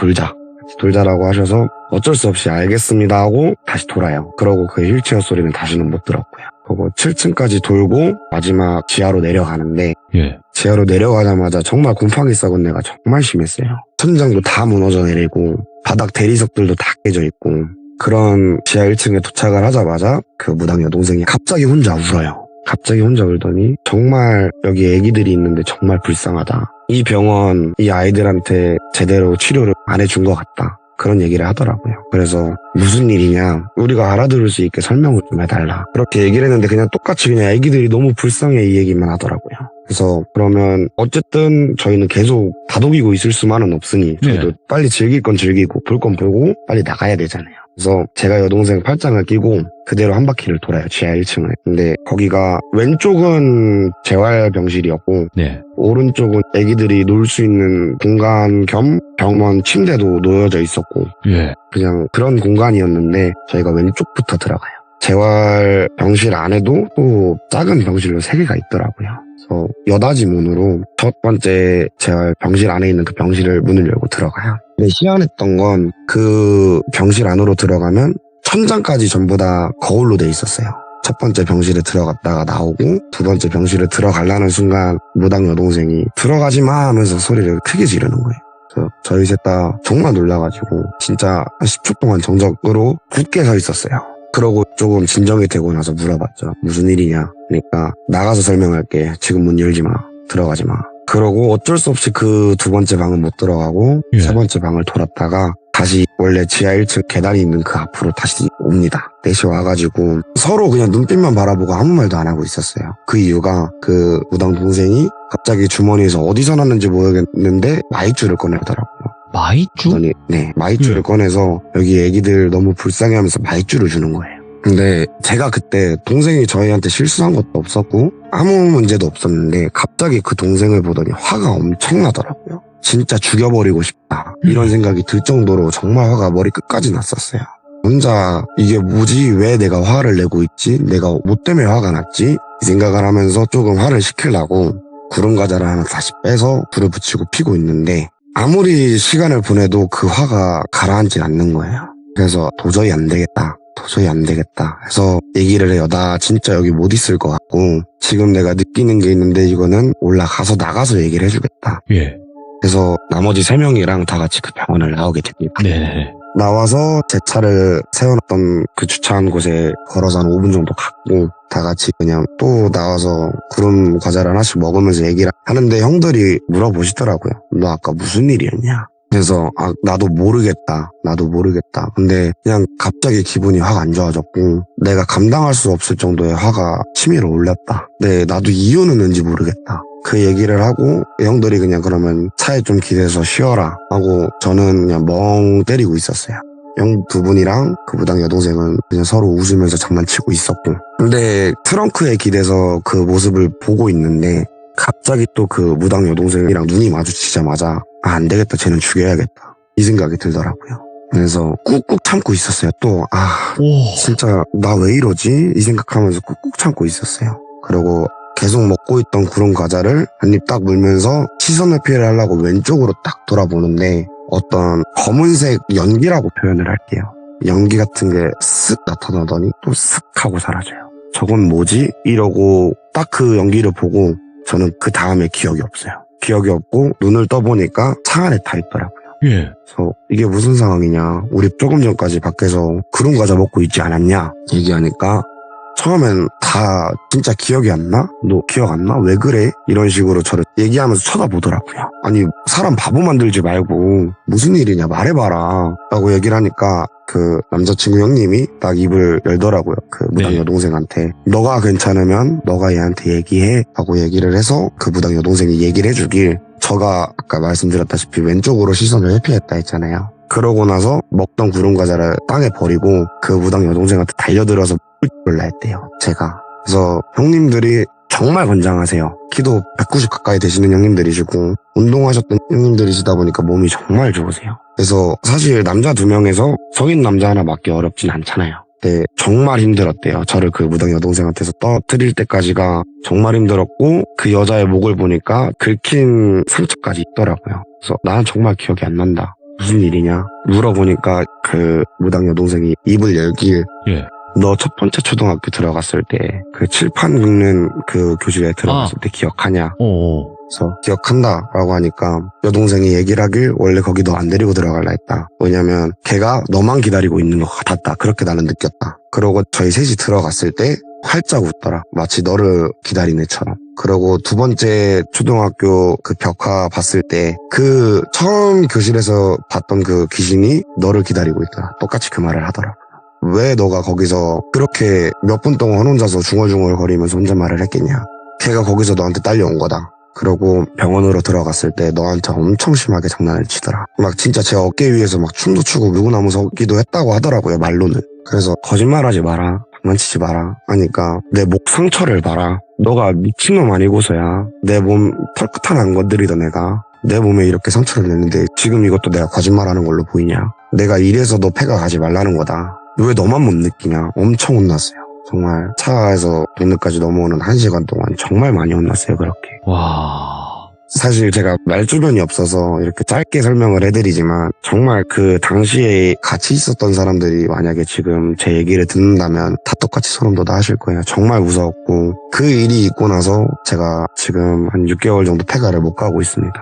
돌자라고 하셔서 어쩔 수 없이 알겠습니다 하고 다시 돌아요. 그러고 그 휠체어 소리는 다시는 못 들었고요. 그리고 7층까지 돌고 마지막 지하로 내려가는데 지하로 내려가자마자 정말 곰팡이 썩은 데가 정말 심했어요. 천장도 다 무너져 내리고 바닥 대리석들도 다 깨져 있고 그런 지하 1층에 도착을 하자마자 그 무당 여동생이 갑자기 혼자 울어요. 갑자기 혼자 울더니 정말 여기 애기들이 있는데 정말 불쌍하다. 이 병원 이 아이들한테 제대로 치료를 안 해준 것 같다. 그런 얘기를 하더라고요. 그래서 무슨 일이냐 우리가 알아들을 수 있게 설명을 좀 해달라. 그렇게 얘기를 했는데 그냥 똑같이 그냥 애기들이 너무 불쌍해 이 얘기만 하더라고요. 그래서 그러면 어쨌든 저희는 계속 다독이고 있을 수만은 없으니 저희도 빨리 즐길 건 즐기고 볼 건 보고 빨리 나가야 되잖아요. 그래서 제가 여동생 팔짱을 끼고 그대로 한 바퀴를 돌아요. 지하 1층을. 근데 거기가 왼쪽은 재활병실이었고 오른쪽은 애기들이 놀 수 있는 공간 겸 병원 침대도 놓여져 있었고 그냥 그런 공간이었는데 저희가 왼쪽부터 들어가요. 재활병실 안에도 또 작은 병실로 3개가 있더라고요. 그래서 여닫이 문으로 첫 번째 재활병실 안에 있는 그 병실을 문을 열고 들어가요. 근데 희한했던 건 그 병실 안으로 들어가면 천장까지 전부 다 거울로 돼 있었어요. 첫 번째 병실에 들어갔다가 나오고 두 번째 병실에 들어가려는 순간 무당 여동생이 들어가지 마 하면서 소리를 크게 지르는 거예요. 그래서 저희 셋 다 정말 놀라가지고 진짜 한 10초 동안 정적으로 굳게 서 있었어요. 그러고 조금 진정이 되고 나서 물어봤죠. 무슨 일이냐? 그러니까 나가서 설명할게. 지금 문 열지 마. 들어가지 마. 그러고 어쩔 수 없이 그 두 번째 방은 못 들어가고 세 번째 방을 돌았다가 다시 원래 지하 1층 계단이 있는 그 앞으로 다시 옵니다. 넷이 와가지고 서로 그냥 눈빛만 바라보고 아무 말도 안 하고 있었어요. 그 이유가 그 무당 동생이 갑자기 주머니에서 어디서 났는지 모르겠는데 마이쮸를 꺼내더라고요. 마이쮸? 네, 마이쮸를 꺼내서 여기 애기들 너무 불쌍해하면서 마이쮸를 주는 거예요. 근데 제가 그때 동생이 저희한테 실수한 것도 없었고 아무 문제도 없었는데 갑자기 그 동생을 보더니 화가 엄청 나더라고요. 진짜 죽여버리고 싶다 이런 생각이 들 정도로 정말 화가 머리 끝까지 났었어요. 혼자 이게 뭐지? 왜 내가 화를 내고 있지? 내가 뭐 때문에 화가 났지? 이 생각을 하면서 조금 화를 식히려고 구름 과자를 하나 다시 빼서 불을 붙이고 피고 있는데 아무리 시간을 보내도 그 화가 가라앉질 않는 거예요. 그래서 도저히 안 되겠다 해서 얘기를 해요. 나 진짜 여기 못 있을 것 같고 지금 내가 느끼는 게 있는데 이거는 올라가서 나가서 얘기를 해주겠다. 그래서 나머지 3명이랑 다 같이 그 병원을 나오게 됩니다. 나와서 제 차를 세워놨던 그 주차한 곳에 걸어서 한 5분 정도 갔고 다 같이 그냥 또 나와서 구름 과자를 하나씩 먹으면서 얘기를 하는데 형들이 물어보시더라고요. 너 아까 무슨 일이었냐? 그래서 나도 모르겠다. 근데 그냥 갑자기 기분이 확 안 좋아졌고 내가 감당할 수 없을 정도의 화가 치밀어 올렸다. 근데 나도 이유는 왠지 모르겠다. 그 얘기를 하고 형들이 그냥 그러면 차에 좀 기대서 쉬어라 하고 저는 그냥 멍 때리고 있었어요. 형 두 분이랑 그 무당 여동생은 그냥 서로 웃으면서 장난치고 있었고 근데 트렁크에 기대서 그 모습을 보고 있는데 갑자기 또 그 무당 여동생이랑 눈이 마주치자마자 안 되겠다 쟤는 죽여야겠다 이 생각이 들더라고요. 그래서 꾹꾹 참고 있었어요. 또 진짜 나 왜 이러지? 이 생각하면서 꾹꾹 참고 있었어요. 그리고 계속 먹고 있던 구름 과자를 한 입 딱 물면서 시선 회피를 하려고 왼쪽으로 딱 돌아보는데 어떤 검은색 연기라고 표현을 할게요. 연기 같은 게 쓱 나타나더니 또 쓱 하고 사라져요. 저건 뭐지? 이러고 딱 그 연기를 보고 저는 그 다음에 기억이 없어요. 기억이 없고 눈을 떠보니까 차 안에 타 있더라고요. 예. 그래서 이게 무슨 상황이냐? 우리 조금 전까지 밖에서 구름 과자 먹고 있지 않았냐? 얘기하니까 처음엔 다 진짜 기억이 안 나? 너 기억 안 나? 왜 그래? 이런 식으로 저를 얘기하면서 쳐다보더라고요. 아니 사람 바보 만들지 말고 무슨 일이냐 말해봐라 라고 얘기를 하니까 그 남자친구 형님이 딱 입을 열더라고요. 그 무당 네. 여동생한테 너가 괜찮으면 너가 얘한테 얘기해 하고 얘기를 해서 그 무당 여동생이 얘기를 해주길 저가 아까 말씀드렸다시피 왼쪽으로 시선을 회피했다 했잖아요. 그러고 나서 먹던 구름 과자를 땅에 버리고 그 무당 여동생한테 달려들어서 뿔뿔라 했대요. 제가. 그래서 형님들이 정말 건장하세요. 키도 190 가까이 되시는 형님들이시고 운동하셨던 형님들이시다 보니까 몸이 정말 좋으세요. 그래서 사실 남자 2명에서 성인 남자 하나 맞기 어렵진 않잖아요. 네, 정말 힘들었대요. 저를 그 무당 여동생한테서 떠뜨릴 때까지가 정말 힘들었고 그 여자의 목을 보니까 긁힌 상처까지 있더라고요. 그래서 나는 정말 기억이 안 난다. 무슨 일이냐? 물어보니까 그 무당 여동생이 입을 열길 예. 너 첫 번째 초등학교 들어갔을 때 그 칠판 긁는 그 교실에 들어갔을 때 기억하냐? 오. 그래서 기억한다라고 하니까 여동생이 얘기를 하길 원래 거기 너 안 데리고 들어갈라 했다. 왜냐면 걔가 너만 기다리고 있는 것 같았다. 그렇게 나는 느꼈다. 그러고 저희 셋이 들어갔을 때 활짝 웃더라. 마치 너를 기다린 애처럼. 그러고 두 번째 초등학교 그 벽화 봤을 때 그 처음 교실에서 봤던 그 귀신이 너를 기다리고 있더라. 똑같이 그 말을 하더라. 왜 너가 거기서 그렇게 몇 분 동안 혼자서 중얼중얼 거리면서 혼잣말을 했겠냐. 걔가 거기서 너한테 딸려온 거다. 그러고 병원으로 들어갔을 때 너한테 엄청 심하게 장난을 치더라. 막 진짜 제 어깨 위에서 막 춤도 추고 물구나무 서기도 했다고 하더라고요. 말로는. 그래서 거짓말하지 마라. 장난치지 마라 하니까 내 목 상처를 봐라. 너가 미친놈 아니고서야 내 몸 털끝 하나 안 건드리던 애가 내 몸에 이렇게 상처를 냈는데 지금 이것도 내가 거짓말하는 걸로 보이냐. 내가 이래서 너 폐가 가지 말라는 거다. 왜 너만 못 느끼냐. 엄청 혼났어요. 정말 차에서 동네까지 넘어오는 1시간 동안 정말 많이 혼났어요. 그렇게. 와. 사실 제가 말주변이 없어서 이렇게 짧게 설명을 해드리지만 정말 그 당시에 같이 있었던 사람들이 만약에 지금 제 얘기를 듣는다면 다 똑같이 소름 돋아 하실 거예요. 정말 무서웠고 그 일이 있고 나서 제가 지금 한 6개월 정도 폐가를 못 가고 있습니다.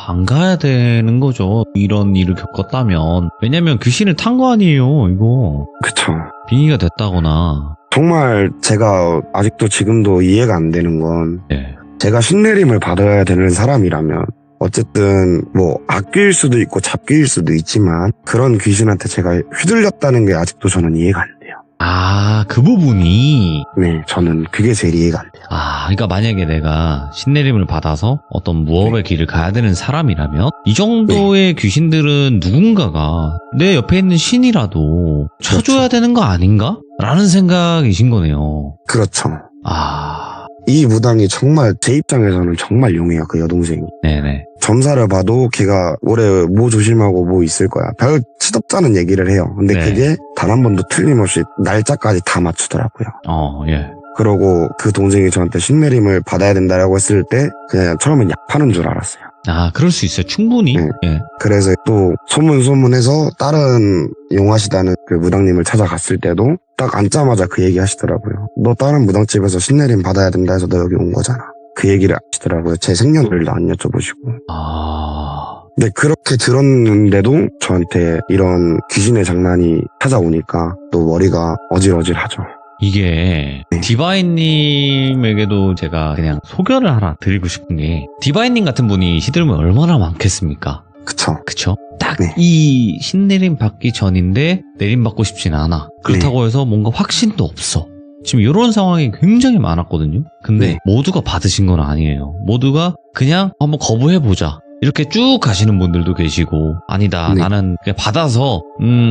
안 가야 되는 거죠. 이런 일을 겪었다면. 왜냐면 귀신을 탄 거 아니에요, 이거. 그쵸. 빙의가 됐다거나. 정말 제가 아직도 지금도 이해가 안 되는 건 예. 제가 신내림을 받아야 되는 사람이라면 어쨌든 뭐 악귀일 수도 있고 잡귀일 수도 있지만 그런 귀신한테 제가 휘둘렸다는 게 아직도 저는 이해가 안 돼요. 아, 그 부분이. 네, 저는 그게 제일 이해가 안 돼요. 아, 그러니까 만약에 내가 신내림을 받아서 어떤 무업의 길을 가야 되는 사람이라면 이 정도의 귀신들은 누군가가 내 옆에 있는 신이라도 쳐줘야 되는 거 아닌가? 라는 생각이신 거네요. 그렇죠. 아, 이 무당이 정말 제 입장에서는 정말 용해요. 그 여동생이. 네네. 점사를 봐도 걔가 올해 뭐 조심하고 뭐 있을 거야. 별 치덥다는 얘기를 해요. 근데 네. 그게 단 한 번도 틀림없이 날짜까지 다 맞추더라고요. 예. 그러고 그 동생이 저한테 신내림을 받아야 된다라고 했을 때 그냥 처음엔 약 파는 줄 알았어요. 아, 그럴 수 있어요. 충분히. 네. 예. 그래서 또 소문해서 다른 용하시다는 그 무당님을 찾아갔을 때도 딱 앉자마자 그 얘기 하시더라고요. 너 다른 무당집에서 신내림 받아야 된다 해서 너 여기 온 거잖아. 그 얘기를 하시더라고요. 제 생년월일도 안 여쭤보시고. 아, 근데 그렇게 들었는데도 저한테 이런 귀신의 장난이 찾아오니까 또 머리가 어질어질하죠. 이게 디바인님에게도 제가 그냥 소견을 하나 드리고 싶은 게 디바인님 같은 분이 시들면 얼마나 많겠습니까? 그쵸? 그쵸? 딱 네. 이 신내림 받기 전인데 내림 받고 싶진 않아. 그렇다고 해서 뭔가 확신도 없어. 지금 이런 상황이 굉장히 많았거든요. 근데 네. 모두가 받으신 건 아니에요. 모두가 그냥 한번 거부해보자. 이렇게 쭉 가시는 분들도 계시고 아니다 네. 나는 그냥 받아서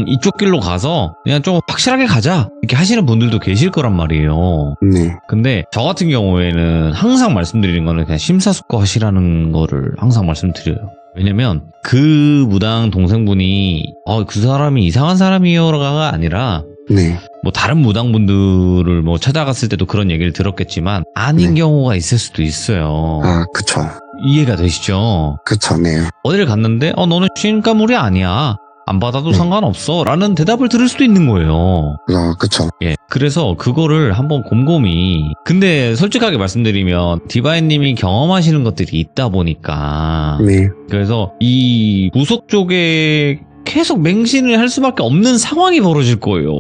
이쪽 길로 가서 그냥 좀 확실하게 가자 이렇게 하시는 분들도 계실 거란 말이에요. 네. 근데 저 같은 경우에는 항상 말씀드리는 거는 그냥 심사숙고하시라는 거를 항상 말씀드려요. 왜냐면 그 무당 동생분이 그 사람이 이상한 사람이요가 아니라 네. 뭐 다른 무당분들을 뭐 찾아갔을 때도 그런 얘기를 들었겠지만 아닌 네. 경우가 있을 수도 있어요. 아, 그쵸. 이해가 되시죠? 그쵸, 네. 어디를 갔는데 너는 신가물이 아니야. 안 받아도 상관없어 라는 대답을 들을 수도 있는 거예요. 그쵸. 예, 그래서 그거를 한번 곰곰이, 근데 솔직하게 말씀드리면 디바인님이 경험하시는 것들이 있다 보니까 네. 그래서 이 무속 쪽에 계속 맹신을 할 수밖에 없는 상황이 벌어질 거예요.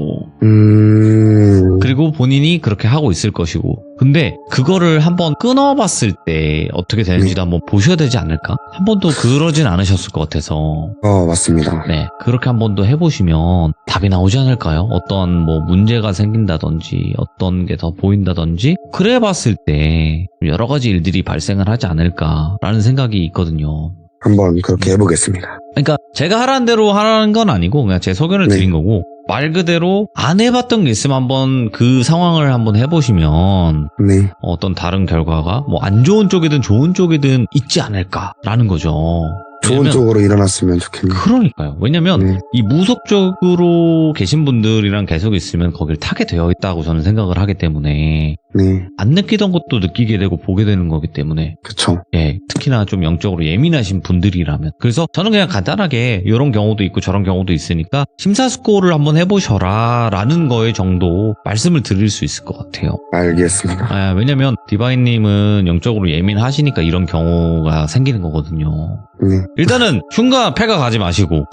그리고 본인이 그렇게 하고 있을 것이고, 근데 그거를 한번 끊어봤을 때 어떻게 되는지도 한번 보셔야 되지 않을까? 한 번도 그러진 않으셨을 것 같아서. 맞습니다. 네, 그렇게 한 번 더 해보시면 답이 나오지 않을까요? 어떤 뭐 문제가 생긴다든지 어떤 게 더 보인다든지 그래 봤을 때 여러 가지 일들이 발생을 하지 않을까라는 생각이 있거든요. 한번 그렇게 해보겠습니다. 그러니까 제가 하라는 대로 하라는 건 아니고 그냥 제 소견을 네. 드린 거고, 말 그대로 안 해봤던 게 있으면 한번 그 상황을 한번 해보시면 네. 어떤 다른 결과가 뭐 안 좋은 쪽이든 좋은 쪽이든 있지 않을까라는 거죠. 좋은 왜냐면- 쪽으로 일어났으면 좋겠네요. 그러니까요. 왜냐면 네. 이 무속 쪽으로 계신 분들이랑 계속 있으면 거길 타게 되어 있다고 저는 생각을 하기 때문에 네. 안 느끼던 것도 느끼게 되고 보게 되는 거기 때문에, 그쵸. 예, 특히나 좀 영적으로 예민하신 분들이라면. 그래서 저는 그냥 간단하게 이런 경우도 있고 저런 경우도 있으니까 심사숙고를 한번 해보셔라 라는 거에 정도 말씀을 드릴 수 있을 것 같아요. 알겠습니다. 왜냐면 디바인님은 영적으로 예민하시니까 이런 경우가 생기는 거거든요. 네. 일단은 흉가 패가 가지 마시고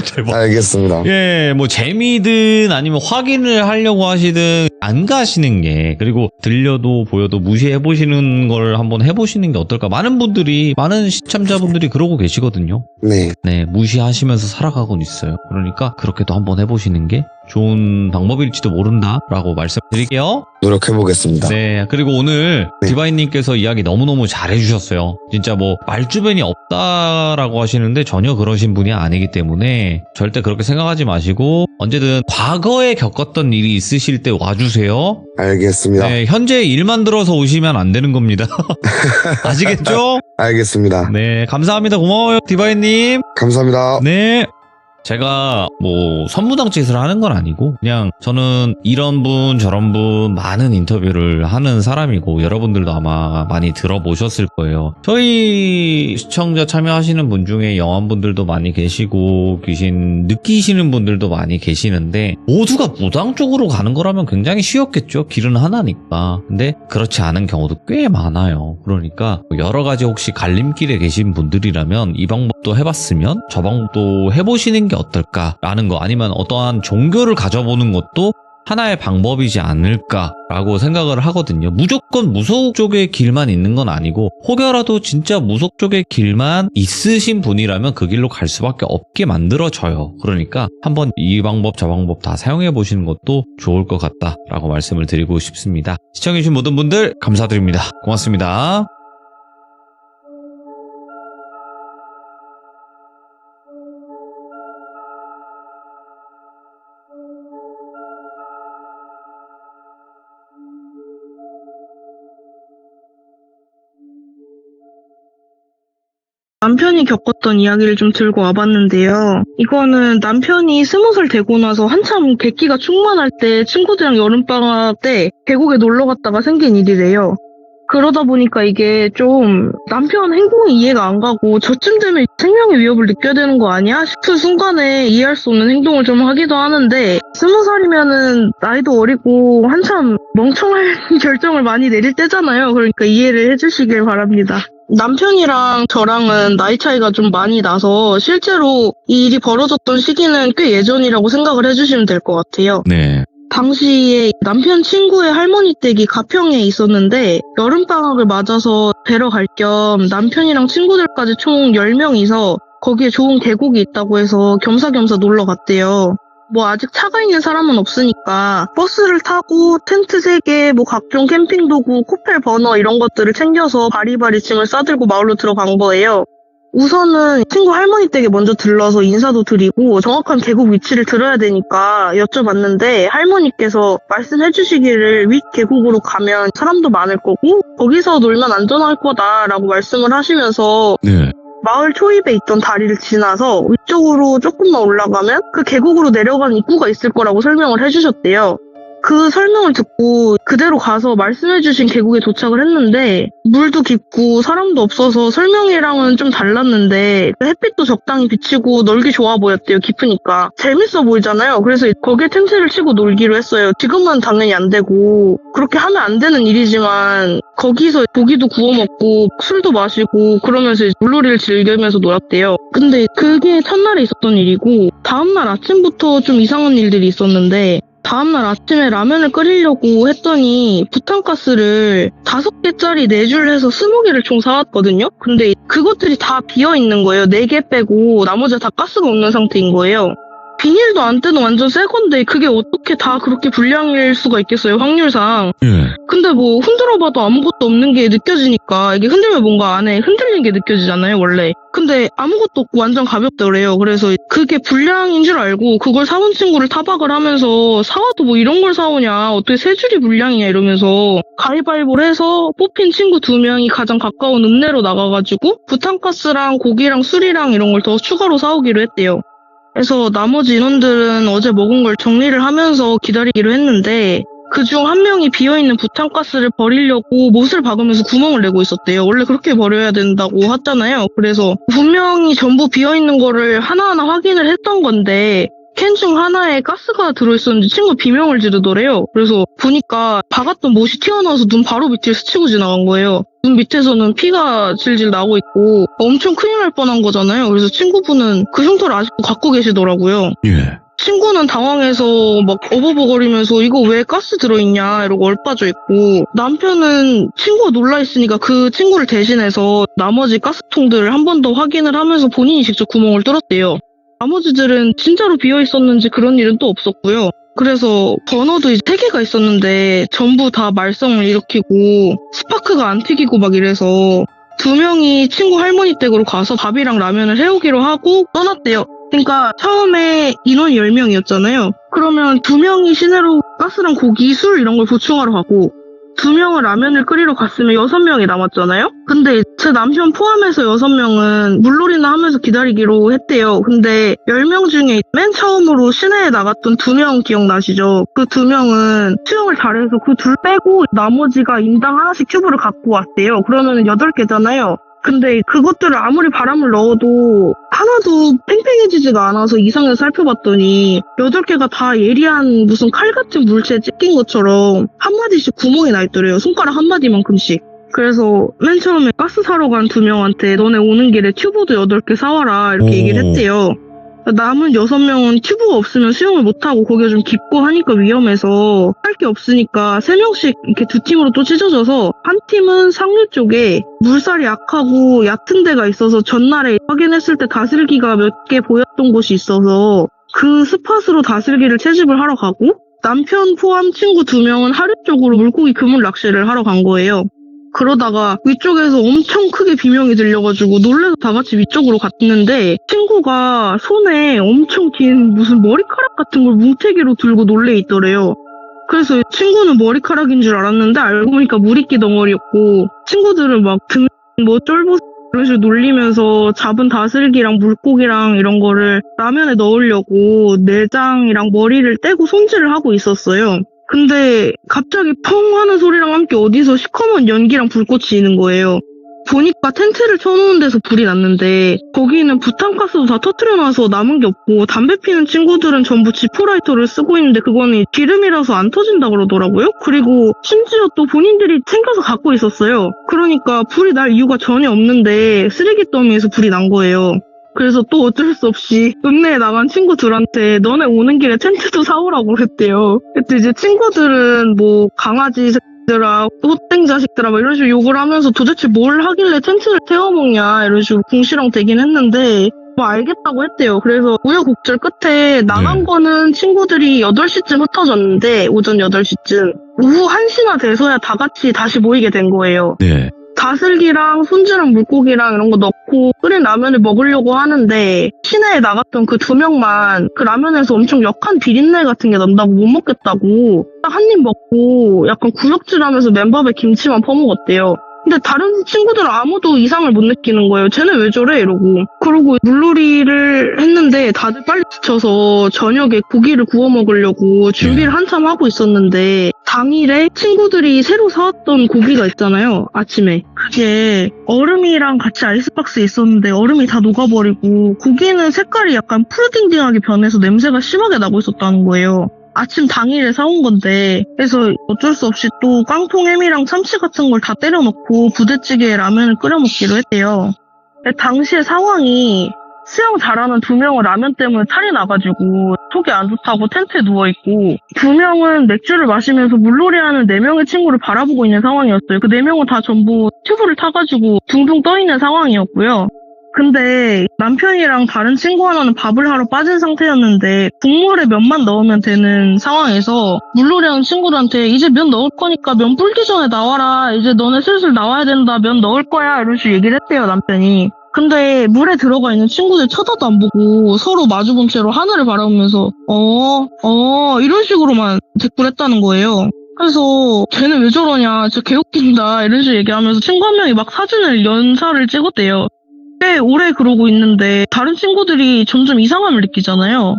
제발. 알겠습니다. 예, 뭐 재미든 아니면 확인을 하려고 하시든 안 가시는 게, 그리고 들려도 보여도 무시해 보시는 걸 한번 해보시는 게 어떨까. 많은 분들이, 많은 시청자분들이 그러고 계시거든요. 네. 네, 무시하시면서 살아가곤 있어요. 그러니까 그렇게도 한번 해보시는 게 좋은 방법일지도 모른다라고 말씀드릴게요. 노력해보겠습니다. 네, 그리고 오늘 네. 디바인님께서 이야기 너무너무 잘해주셨어요. 진짜 뭐 말주변이 없다라고 하시는데 전혀 그러신 분이 아니기 때문에 절대 그렇게 생각하지 마시고 언제든 과거에 겪었던 일이 있으실 때 와주세요. 알겠습니다. 네, 현재 일만 들어서 오시면 안 되는 겁니다. 아시겠죠? 알겠습니다. 네, 감사합니다. 고마워요, 디바인님. 감사합니다. 네. 제가 뭐 선무당짓을 하는 건 아니고 그냥 저는 이런 분 저런 분 많은 인터뷰를 하는 사람이고, 여러분들도 아마 많이 들어보셨을 거예요. 저희 시청자 참여하시는 분 중에 영환분들도 많이 계시고 귀신 느끼시는 분들도 많이 계시는데, 모두가 무당 쪽으로 가는 거라면 굉장히 쉬웠겠죠. 길은 하나니까. 근데 그렇지 않은 경우도 꽤 많아요. 그러니까 여러 가지 혹시 갈림길에 계신 분들이라면 이 방법도 해봤으면 저 방법도 해보시는 게 어떨까라는 거, 아니면 어떠한 종교를 가져보는 것도 하나의 방법이지 않을까라고 생각을 하거든요. 무조건 무속 쪽의 길만 있는 건 아니고, 혹여라도 진짜 무속 쪽의 길만 있으신 분이라면 그 길로 갈 수밖에 없게 만들어져요. 그러니까 한번 이 방법 저 방법 다 사용해 보시는 것도 좋을 것 같다라고 말씀을 드리고 싶습니다. 시청해주신 모든 분들 감사드립니다. 고맙습니다. 남편이 겪었던 이야기를 좀 들고 와봤는데요. 이거는 남편이 20살 되고 나서 한참 객기가 충만할 때 친구들이랑 여름방학 때 계곡에 놀러 갔다가 생긴 일이래요. 그러다 보니까 이게 좀 남편 행동이 이해가 안 가고 저쯤 되면 생명의 위협을 느껴야 되는 거 아니야? 싶은 순간에 이해할 수 없는 행동을 좀 하기도 하는데, 20살이면은 나이도 어리고 한참 멍청한 결정을 많이 내릴 때잖아요. 그러니까 이해를 해주시길 바랍니다. 남편이랑 저랑은 나이 차이가 좀 많이 나서 실제로 이 일이 벌어졌던 시기는 꽤 예전이라고 생각을 해주시면 될 것 같아요. 네. 당시에 남편 친구의 할머니 댁이 가평에 있었는데 여름방학을 맞아서 뵈러 갈 겸 남편이랑 친구들까지 총 10명이서 거기에 좋은 계곡이 있다고 해서 겸사겸사 놀러 갔대요. 뭐 아직 차가 있는 사람은 없으니까 버스를 타고 텐트 3개, 뭐 각종 캠핑 도구, 코펠 버너 이런 것들을 챙겨서 바리바리 짐을 싸들고 마을로 들어간 거예요. 우선은 친구 할머니 댁에 먼저 들러서 인사도 드리고 정확한 계곡 위치를 들어야 되니까 여쭤봤는데, 할머니께서 말씀해 주시기를 윗 계곡으로 가면 사람도 많을 거고 거기서 놀면 안전할 거다라고 말씀을 하시면서 네. 마을 초입에 있던 다리를 지나서 위쪽으로 조금만 올라가면 그 계곡으로 내려가는 입구가 있을 거라고 설명을 해주셨대요. 그 설명을 듣고 그대로 가서 말씀해주신 계곡에 도착을 했는데 물도 깊고 사람도 없어서 설명이랑은 좀 달랐는데 햇빛도 적당히 비치고 놀기 좋아 보였대요. 깊으니까. 재밌어 보이잖아요. 그래서 거기에 텐트를 치고 놀기로 했어요. 지금은 당연히 안 되고 그렇게 하면 안 되는 일이지만 거기서 고기도 구워 먹고 술도 마시고 그러면서 물놀이를 즐기면서 놀았대요. 근데 그게 첫날에 있었던 일이고 다음날 아침부터 좀 이상한 일들이 있었는데 다음날 아침에 라면을 끓이려고 했더니 부탄가스를 5개짜리 4줄 해서 20개를 총 사왔거든요? 근데 그것들이 다 비어있는 거예요. 4개 빼고 나머지 다 가스가 없는 상태인 거예요. 비닐도 안 떼는 완전 새 건데 그게 어떻게 다 그렇게 불량일 수가 있겠어요, 확률상. 예. 근데 뭐 흔들어봐도 아무것도 없는 게 느껴지니까 이게 흔들면 뭔가 안에 흔들리는 게 느껴지잖아요, 원래. 근데 아무것도 없고 완전 가볍다 그래요. 그래서 그게 불량인 줄 알고 그걸 사온 친구를 타박을 하면서 사와도 뭐 이런 걸 사오냐, 어떻게 3줄이 불량이냐 이러면서 가위바위보를 해서 뽑힌 친구 2명이 가장 가까운 읍내로 나가가지고 부탄가스랑 고기랑 술이랑 이런 걸 더 추가로 사오기로 했대요. 그래서 나머지 인원들은 어제 먹은 걸 정리를 하면서 기다리기로 했는데 그중 한 명이 비어있는 부탄가스를 버리려고 못을 박으면서 구멍을 내고 있었대요. 원래 그렇게 버려야 된다고 하잖아요. 그래서 분명히 전부 비어있는 거를 하나하나 확인을 했던 건데 캔 중 하나에 가스가 들어있었는지 친구 비명을 지르더래요. 그래서 보니까 박았던 못이 튀어나와서 눈 바로 밑을 스치고 지나간 거예요. 눈 밑에서는 피가 질질 나고 있고 엄청 큰일 날 뻔한 거잖아요. 그래서 친구분은 그 흉터를 아직도 갖고 계시더라고요. 예. 친구는 당황해서 막 어버버거리면서 이거 왜 가스 들어있냐 이러고 얼빠져 있고 남편은 친구가 놀라있으니까 그 친구를 대신해서 나머지 가스통들을 한 번 더 확인을 하면서 본인이 직접 구멍을 뚫었대요. 나머지들은 진짜로 비어있었는지 그런 일은 또 없었고요. 그래서 버너도 이제 3개가 있었는데 전부 다 말썽을 일으키고 스파크가 안 튀기고 막 이래서 2명이 친구 할머니 댁으로 가서 밥이랑 라면을 해오기로 하고 떠났대요. 그러니까 처음에 인원이 10명이었잖아요. 그러면 2명이 시내로 가스랑 고기, 술 이런 걸 보충하러 가고 2명은 라면을 끓이러 갔으면 6명이 남았잖아요? 근데 제 남편 포함해서 6명은 물놀이나 하면서 기다리기로 했대요. 근데 10명 중에 맨 처음으로 시내에 나갔던 2명 기억나시죠? 그 2명은 수영을 잘해서 그 둘 빼고 나머지가 인당 하나씩 튜브를 갖고 왔대요. 그러면 8개잖아요. 근데 그것들을 아무리 바람을 넣어도 하나도 팽팽해지지가 않아서 이상해서 살펴봤더니 8개가 다 예리한 무슨 칼 같은 물체에 찢긴 것처럼 한마디씩 구멍이 나 있더래요. 손가락 한마디만큼씩. 그래서 맨 처음에 가스 사러 간 2명한테 너네 오는 길에 튜브도 8개 사와라 이렇게 얘기를 했대요. 남은 6명은 튜브가 없으면 수영을 못하고 거기가 좀 깊고 하니까 위험해서 할 게 없으니까 3명씩 이렇게 2팀으로 또 찢어져서 한 팀은 상류 쪽에 물살이 약하고 얕은 데가 있어서 전날에 확인했을 때 다슬기가 몇 개 보였던 곳이 있어서 그 스팟으로 다슬기를 채집을 하러 가고 남편 포함 친구 2명은 하류 쪽으로 물고기 그물 낚시를 하러 간 거예요. 그러다가 위쪽에서 엄청 크게 비명이 들려가지고 놀래서 다 같이 위쪽으로 갔는데 친구가 손에 엄청 긴 무슨 머리카락 같은 걸 뭉태기로 들고 놀래 있더래요. 그래서 친구는 머리카락인 줄 알았는데 알고 보니까 물이끼 덩어리였고 친구들은 막 등 뭐 쫄보 이런 식으로 놀리면서 잡은 다슬기랑 물고기랑 이런 거를 라면에 넣으려고 내장이랑 머리를 떼고 손질을 하고 있었어요. 근데 갑자기 펑 하는 소리랑 함께 어디서 시커먼 연기랑 불꽃이 있는 거예요. 보니까 텐트를 쳐놓은 데서 불이 났는데 거기는 부탄가스도 다 터트려놔서 남은 게 없고 담배 피는 친구들은 전부 지포라이터를 쓰고 있는데 그거는 기름이라서 안 터진다 그러더라고요. 그리고 심지어 또 본인들이 챙겨서 갖고 있었어요. 그러니까 불이 날 이유가 전혀 없는데 쓰레기 더미에서 불이 난 거예요. 그래서 또 어쩔 수 없이 읍내에 나간 친구들한테 너네 오는 길에 텐트도 사오라고 그랬대요. 그때 이제 친구들은 뭐 강아지 새끼들아, 호땡 자식들아 막 이런 식으로 욕을 하면서 도대체 뭘 하길래 텐트를 태워먹냐 이런 식으로 궁시렁 대긴 했는데 뭐 알겠다고 했대요. 그래서 우여곡절 끝에 나간 거는 친구들이 8시쯤 흩어졌는데 오전 8시쯤 오후 1시나 돼서야 다 같이 다시 모이게 된 거예요. 네. 다슬기랑 손질한 물고기랑 이런 거 넣고 끓인 라면을 먹으려고 하는데 시내에 나갔던 그 2명만 그 라면에서 엄청 역한 비린내 같은 게 난다고 못 먹겠다고 딱 한 입 먹고 약간 구역질하면서 맨밥에 김치만 퍼먹었대요. 근데 다른 친구들은 아무도 이상을 못 느끼는 거예요. 쟤는 왜 저래? 이러고. 그러고 물놀이를 했는데 다들 빨리 지쳐서 저녁에 고기를 구워 먹으려고 준비를 한참 하고 있었는데 당일에 친구들이 새로 사왔던 고기가 있잖아요. 아침에. 그게 얼음이랑 같이 아이스박스에 있었는데 얼음이 다 녹아버리고 고기는 색깔이 약간 푸르딩딩하게 변해서 냄새가 심하게 나고 있었다는 거예요. 아침 당일에 사온 건데 그래서 어쩔 수 없이 또 깡통햄이랑 참치 같은 걸 다 때려 넣고 부대찌개에 라면을 끓여 먹기로 했대요. 당시의 상황이 수영 잘하는 2명은 라면 때문에 탈이 나가지고 속이 안 좋다고 텐트에 누워있고 2명은 맥주를 마시면서 물놀이하는 4명의 친구를 바라보고 있는 상황이었어요. 그 4명은 다 전부 튜브를 타가지고 둥둥 떠있는 상황이었고요. 근데 남편이랑 다른 친구 하나는 밥을 하러 빠진 상태였는데 국물에 면만 넣으면 되는 상황에서 물놀이하는 친구들한테 이제 면 넣을 거니까 면 불기 전에 나와라. 이제 너네 슬슬 나와야 된다. 면 넣을 거야. 이런 식으로 얘기를 했대요, 남편이. 근데 물에 들어가 있는 친구들 쳐다도 안 보고 서로 마주본 채로 하늘을 바라보면서 이런 식으로만 대꾸했다는 거예요. 그래서 쟤는 왜 저러냐, 진짜 개웃긴다 이런 식으로 얘기하면서 친구 한 명이 막 사진을 연사를 찍었대요. 꽤 오래 그러고 있는데 다른 친구들이 점점 이상함을 느끼잖아요.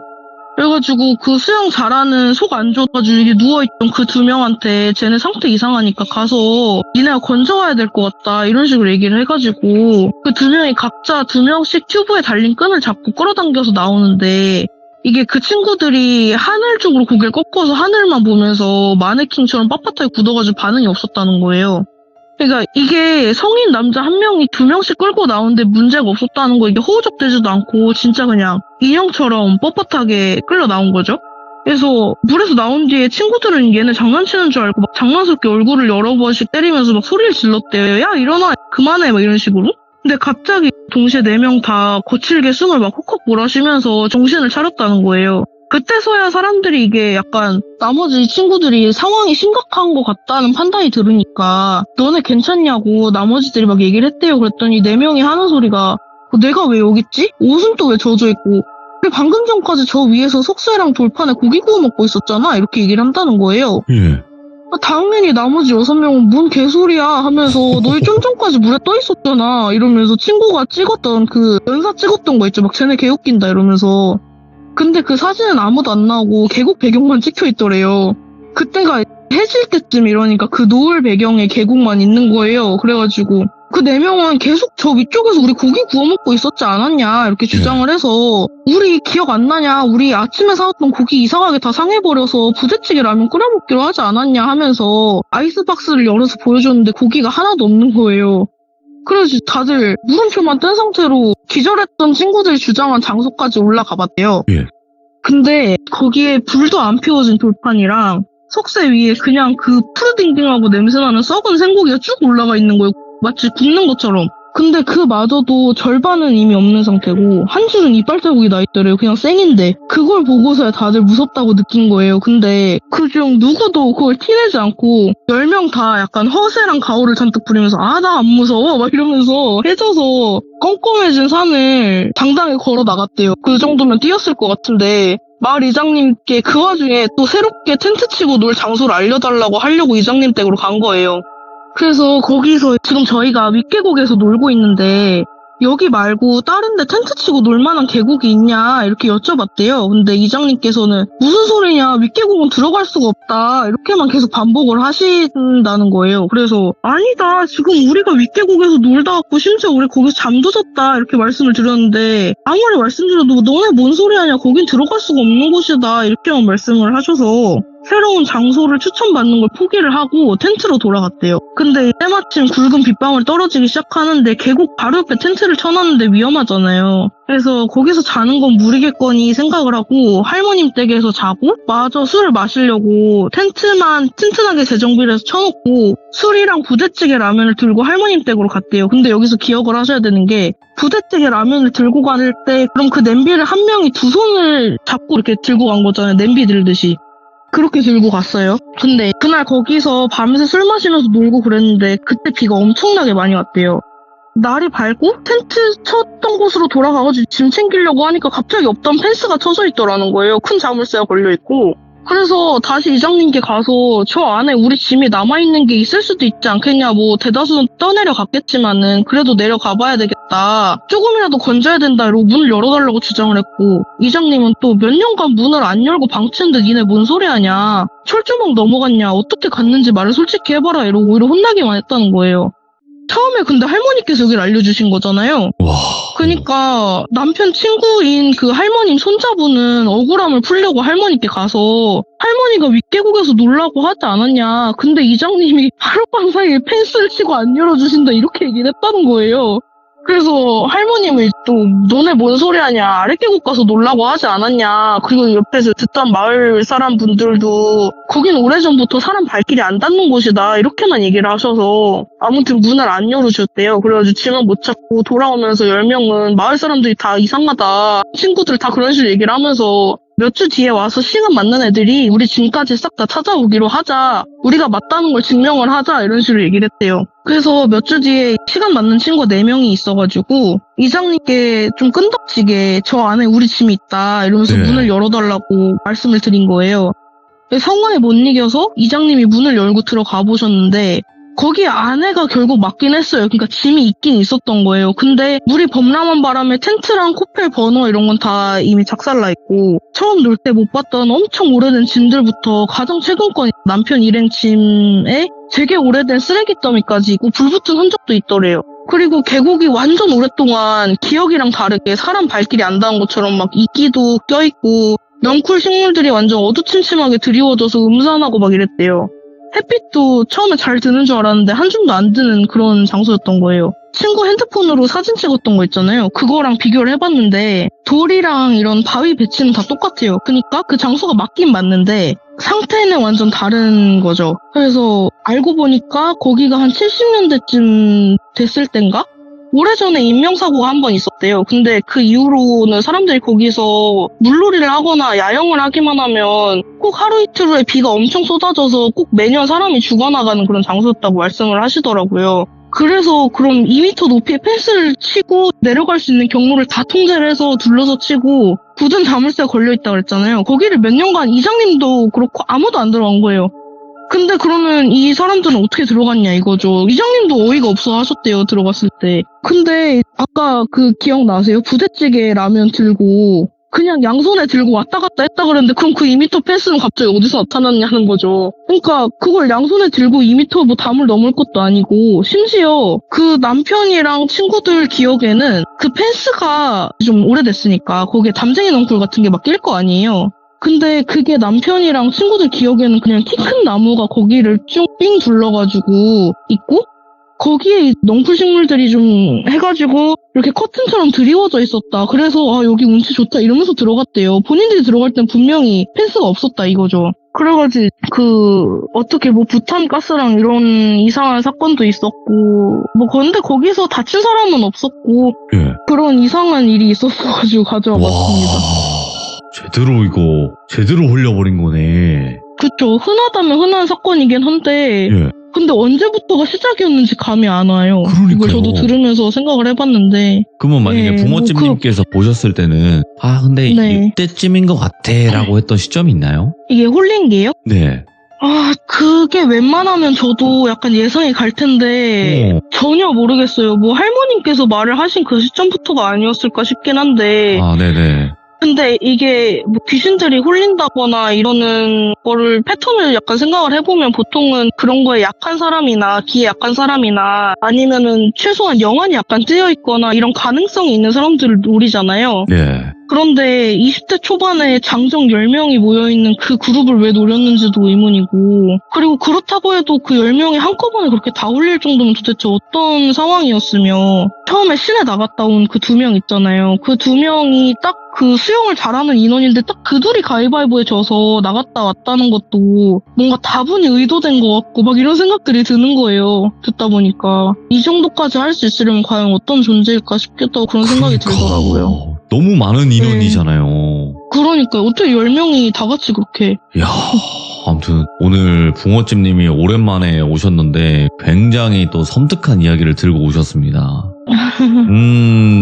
그래가지고 그 수영 잘하는 속 안 좋아가지고 이게 누워있던 그 2명한테 쟤네 상태 이상하니까 가서 니네가 건져와야 될 것 같다 이런 식으로 얘기를 해가지고 그 2명이 각자 2명씩 튜브에 달린 끈을 잡고 끌어당겨서 나오는데 이게 그 친구들이 하늘 쪽으로 고개를 꺾어서 하늘만 보면서 마네킹처럼 빳빳하게 굳어가지고 반응이 없었다는 거예요. 그러니까 이게 성인 남자 1명이 2명씩 끌고 나오는데 문제가 없었다는 거, 이게 허우적대지도 않고 진짜 그냥 인형처럼 뻣뻣하게 끌려 나온 거죠. 그래서 물에서 나온 뒤에 친구들은 얘네 장난치는 줄 알고 막 장난스럽게 얼굴을 여러 번씩 때리면서 막 소리를 질렀대요. 야 일어나, 그만해, 막 이런 식으로. 근데 갑자기 동시에 4명 다 거칠게 숨을 막 헉헉 몰아쉬면서 정신을 차렸다는 거예요. 그때서야 사람들이 이게 약간 나머지 친구들이 상황이 심각한 것 같다는 판단이 들으니까 너네 괜찮냐고 나머지들이 막 얘기를 했대요. 그랬더니 4명이 하는 소리가 내가 왜 여기 있지? 옷은 또 왜 젖어 있고 우리 방금 전까지 저 위에서 속쇠랑 돌판에 고기 구워 먹고 있었잖아 이렇게 얘기를 한다는 거예요. 당연히 나머지 6명은 뭔 개소리야 하면서 너희 좀 전까지 물에 떠 있었잖아 이러면서 친구가 찍었던 그 연사 찍었던 거 있죠. 막 쟤네 개웃긴다 이러면서. 근데 그 사진은 아무도 안 나오고 계곡 배경만 찍혀있더래요. 그때가 해질 때쯤 이러니까 그 노을 배경에 계곡만 있는 거예요. 그래가지고 그 4명은 계속 저 위쪽에서 우리 고기 구워 먹고 있었지 않았냐 이렇게 주장을 해서 우리 기억 안 나냐, 우리 아침에 사왔던 고기 이상하게 다 상해버려서 부대찌개 라면 끓여 먹기로 하지 않았냐 하면서 아이스박스를 열어서 보여줬는데 고기가 하나도 없는 거예요. 그래서 다들 물음표만 뜬 상태로 기절했던 친구들이 주장한 장소까지 올라가 봤대요. 근데 거기에 불도 안 피워진 돌판이랑 석쇠 위에 그냥 그 푸르딩딩하고 냄새나는 썩은 생고기가 쭉 올라가 있는 거예요. 마치 굽는 것처럼. 근데 그마저도 절반은 이미 없는 상태고 한 줄은 이빨 자국이 나 있더래요. 그냥 생인데. 그걸 보고서야 다들 무섭다고 느낀 거예요. 근데 그중 누구도 그걸 티내지 않고 10명 다 약간 허세랑 가오를 잔뜩 부리면서 나 안 무서워 막 이러면서 해져서 껌껌해진 산을 당당히 걸어 나갔대요. 그 정도면 뛰었을 것 같은데 마을 이장님께 그 와중에 또 새롭게 텐트 치고 놀 장소를 알려달라고 하려고 이장님 댁으로 간 거예요. 그래서 거기서 지금 저희가 윗계곡에서 놀고 있는데 여기 말고 다른 데 텐트 치고 놀만한 계곡이 있냐 이렇게 여쭤봤대요. 근데 이장님께서는 무슨 소리냐, 윗계곡은 들어갈 수가 없다 이렇게만 계속 반복을 하신다는 거예요. 그래서 아니다, 지금 우리가 윗계곡에서 놀다 왔고 심지어 우리 거기서 잠도 잤다 이렇게 말씀을 드렸는데 아무리 말씀드려도 너네 뭔 소리 하냐, 거긴 들어갈 수가 없는 곳이다 이렇게만 말씀을 하셔서 새로운 장소를 추천받는 걸 포기를 하고 텐트로 돌아갔대요. 근데 때마침 굵은 빗방울이 떨어지기 시작하는데 계곡 바로 옆에 텐트를 쳐놨는데 위험하잖아요. 그래서 거기서 자는 건 무리겠거니 생각을 하고 할머님 댁에서 자고 마저 술을 마시려고 텐트만 튼튼하게 재정비를 해서 쳐놓고 술이랑 부대찌개 라면을 들고 할머님 댁으로 갔대요. 근데 여기서 기억을 하셔야 되는 게 부대찌개 라면을 들고 갈 때 그럼 그 냄비를 한 명이 2손을 잡고 이렇게 들고 간 거잖아요. 냄비 들듯이. 그렇게 들고 갔어요. 근데 그날 거기서 밤새 술 마시면서 놀고 그랬는데 그때 비가 엄청나게 많이 왔대요. 날이 밝고 텐트 쳤던 곳으로 돌아가가지고 짐 챙기려고 하니까 갑자기 없던 펜스가 쳐져 있더라는 거예요. 큰 자물쇠가 걸려있고. 그래서 다시 이장님께 가서 저 안에 우리 짐이 남아있는 게 있을 수도 있지 않겠냐, 뭐 대다수는 떠내려갔겠지만은 그래도 내려가 봐야 되겠다, 조금이라도 건져야 된다 이러고 문을 열어달라고 주장을 했고, 이장님은 또 몇 년간 문을 안 열고 방치한 데 니네 뭔 소리 하냐, 철조망 넘어갔냐, 어떻게 갔는지 말을 솔직히 해봐라 이러고 오히려 혼나기만 했다는 거예요. 처음에 근데 할머니께서 여기를 알려주신 거잖아요. 와. 그러니까 남편 친구인 그 할머님 손자분은 억울함을 풀려고 할머니께 가서 할머니가 윗계곡에서 놀라고 하지 않았냐, 근데 이장님이 하룻밤 사이에 펜스를 치고 안 열어주신다 이렇게 얘기를 했다는 거예요. 그래서 할머님이 또 너네 뭔 소리 하냐, 아랫계곡 가서 놀라고 하지 않았냐, 그리고 옆에서 듣던 마을 사람 분들도 거긴 오래전부터 사람 발길이 안 닿는 곳이다 이렇게만 얘기를 하셔서 아무튼 문을 안 열어주셨대요. 그래가지고 짐을 못 찾고 돌아오면서 10명은 마을 사람들이 다 이상하다, 친구들 다 그런 식으로 얘기를 하면서 몇 주 뒤에 와서 시간 맞는 애들이 우리 짐까지 싹 다 찾아오기로 하자, 우리가 맞다는 걸 증명을 하자 이런 식으로 얘기를 했대요. 그래서 몇 주 뒤에 시간 맞는 친구가 4명이 있어가지고 이장님께 좀 끈덕지게 저 안에 우리 짐이 있다 이러면서 네. 문을 열어달라고 말씀을 드린 거예요. 상황에 못 이겨서 이장님이 문을 열고 들어가 보셨는데 거기 안에가 결국 맞긴 했어요. 그러니까 짐이 있긴 있었던 거예요. 근데 물이 범람한 바람에 텐트랑 코펠 버너 이런 건 다 이미 작살나 있고, 처음 놀 때 못 봤던 엄청 오래된 짐들부터 가장 최근 건 남편 일행 짐에 되게 오래된 쓰레기 더미까지 있고 불 붙은 흔적도 있더래요. 그리고 계곡이 완전 오랫동안 기억이랑 다르게 사람 발길이 안 닿은 것처럼 막 이끼도 껴있고 넝쿨 식물들이 완전 어두침침하게 드리워져서 음산하고 막 이랬대요. 햇빛도 처음에 잘 드는 줄 알았는데 한 줌도 안 드는 그런 장소였던 거예요. 친구 핸드폰으로 사진 찍었던 거 있잖아요. 그거랑 비교를 해봤는데 돌이랑 이런 바위 배치는 다 똑같아요. 그러니까 그 장소가 맞긴 맞는데 상태는 완전 다른 거죠. 그래서 알고 보니까 거기가 한 70년대쯤 됐을 땐가? 오래전에 인명사고가 한 번 있었대요. 근데 그 이후로는 사람들이 거기서 물놀이를 하거나 야영을 하기만 하면 꼭 하루 이틀 후에 비가 엄청 쏟아져서 꼭 매년 사람이 죽어나가는 그런 장소였다고 말씀을 하시더라고요. 그래서 그럼 2m 높이의 펜스를 치고 내려갈 수 있는 경로를 다 통제를 해서 둘러서 치고 굳은 자물쇠가 걸려있다고 그랬잖아요. 거기를 몇 년간 이장님도 그렇고 아무도 안 들어간 거예요. 근데 그러면 이 사람들은 어떻게 들어갔냐 이거죠. 이장님도 어이가 없어 하셨대요, 들어갔을 때. 근데 아까 그 기억나세요? 부대찌개 라면 들고 그냥 양손에 들고 왔다 갔다 했다 그랬는데 그럼 그 2m 펜스는 갑자기 어디서 나타났냐는 거죠. 그러니까 그걸 양손에 들고 2m 뭐 담을 넘을 것도 아니고, 심지어 그 남편이랑 친구들 기억에는 그 펜스가 좀 오래됐으니까 거기에 담쟁이 넝쿨 같은 게 막 낄 거 아니에요. 근데 그게 남편이랑 친구들 기억에는 그냥 키 큰 나무가 거기를 쭉 삥 둘러가지고 있고, 거기에 넝쿨 식물들이 좀 해가지고 이렇게 커튼처럼 드리워져 있었다. 그래서 아 여기 운치 좋다 이러면서 들어갔대요. 본인들이 들어갈 땐 분명히 펜스가 없었다 이거죠. 그래가지고 어떻게 뭐 부탄가스랑 이런 이상한 사건도 있었고, 뭐 근데 거기서 다친 사람은 없었고 예. 그런 이상한 일이 있었어가지고 가져와 봤습니다. 제대로 홀려버린 거네. 그쵸. 흔하다면 흔한 사건이긴 한데 예. 근데 언제부터가 시작이었는지 감이 안 와요. 그러니까요. 이걸 저도 들으면서 생각을 해봤는데. 그러면 만약에 네, 부모님께서 보셨을 때는 근데 네. 이때쯤인 것 같아 라고 했던 시점이 있나요? 이게 홀린 게요? 네. 그게 웬만하면 저도 약간 예상이 갈 텐데 전혀 모르겠어요. 뭐 할머님께서 말을 하신 그 시점부터가 아니었을까 싶긴 한데. 네네. 근데 이게 뭐 귀신들이 홀린다거나 이러는 거를 패턴을 약간 생각을 해보면 보통은 그런 거에 약한 사람이나 기에 약한 사람이나 아니면은 최소한 영안이 약간 뜨여있거나 이런 가능성이 있는 사람들을 노리잖아요. 네. 그런데 20대 초반에 장정 10명이 모여있는 그 그룹을 왜 노렸는지도 의문이고, 그리고 그렇다고 해도 그 10명이 한꺼번에 그렇게 다 홀릴 정도면 도대체 어떤 상황이었으며, 처음에 시내 나갔다 온 그 2명 있잖아요. 그 2명이 딱 그 수영을 잘하는 인원인데 딱 그 둘이 가위바위보에 져서 나갔다 왔다는 것도 뭔가 다분히 의도된 것 같고 막 이런 생각들이 드는 거예요. 듣다 보니까 이 정도까지 할 수 있으려면 과연 어떤 존재일까 싶겠다고 그런 생각이 들더라고요. 너무 많은 인원이잖아요. 그러니까요. 어떻게 10명이 다 같이 그렇게. 이야, 아무튼 오늘 붕어집님이 오랜만에 오셨는데 굉장히 또 섬뜩한 이야기를 들고 오셨습니다.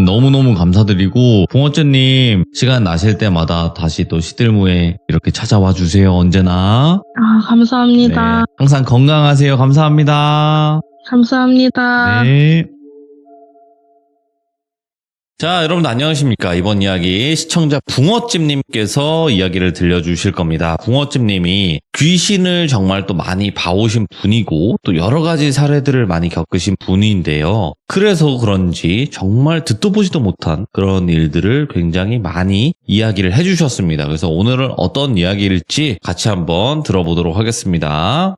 너무너무 감사드리고, 붕어째님, 시간 나실 때마다 다시 또 시들무에 이렇게 찾아와 주세요, 언제나. 감사합니다. 네, 항상 건강하세요. 감사합니다. 감사합니다. 네. 자, 여러분 안녕하십니까. 이번 이야기 시청자 붕어찜님께서 이야기를 들려주실 겁니다. 붕어찜님이 귀신을 정말 또 많이 봐오신 분이고 또 여러 가지 사례들을 많이 겪으신 분인데요. 그래서 그런지 정말 듣도 보지도 못한 그런 일들을 굉장히 많이 이야기를 해주셨습니다. 그래서 오늘은 어떤 이야기일지 같이 한번 들어보도록 하겠습니다.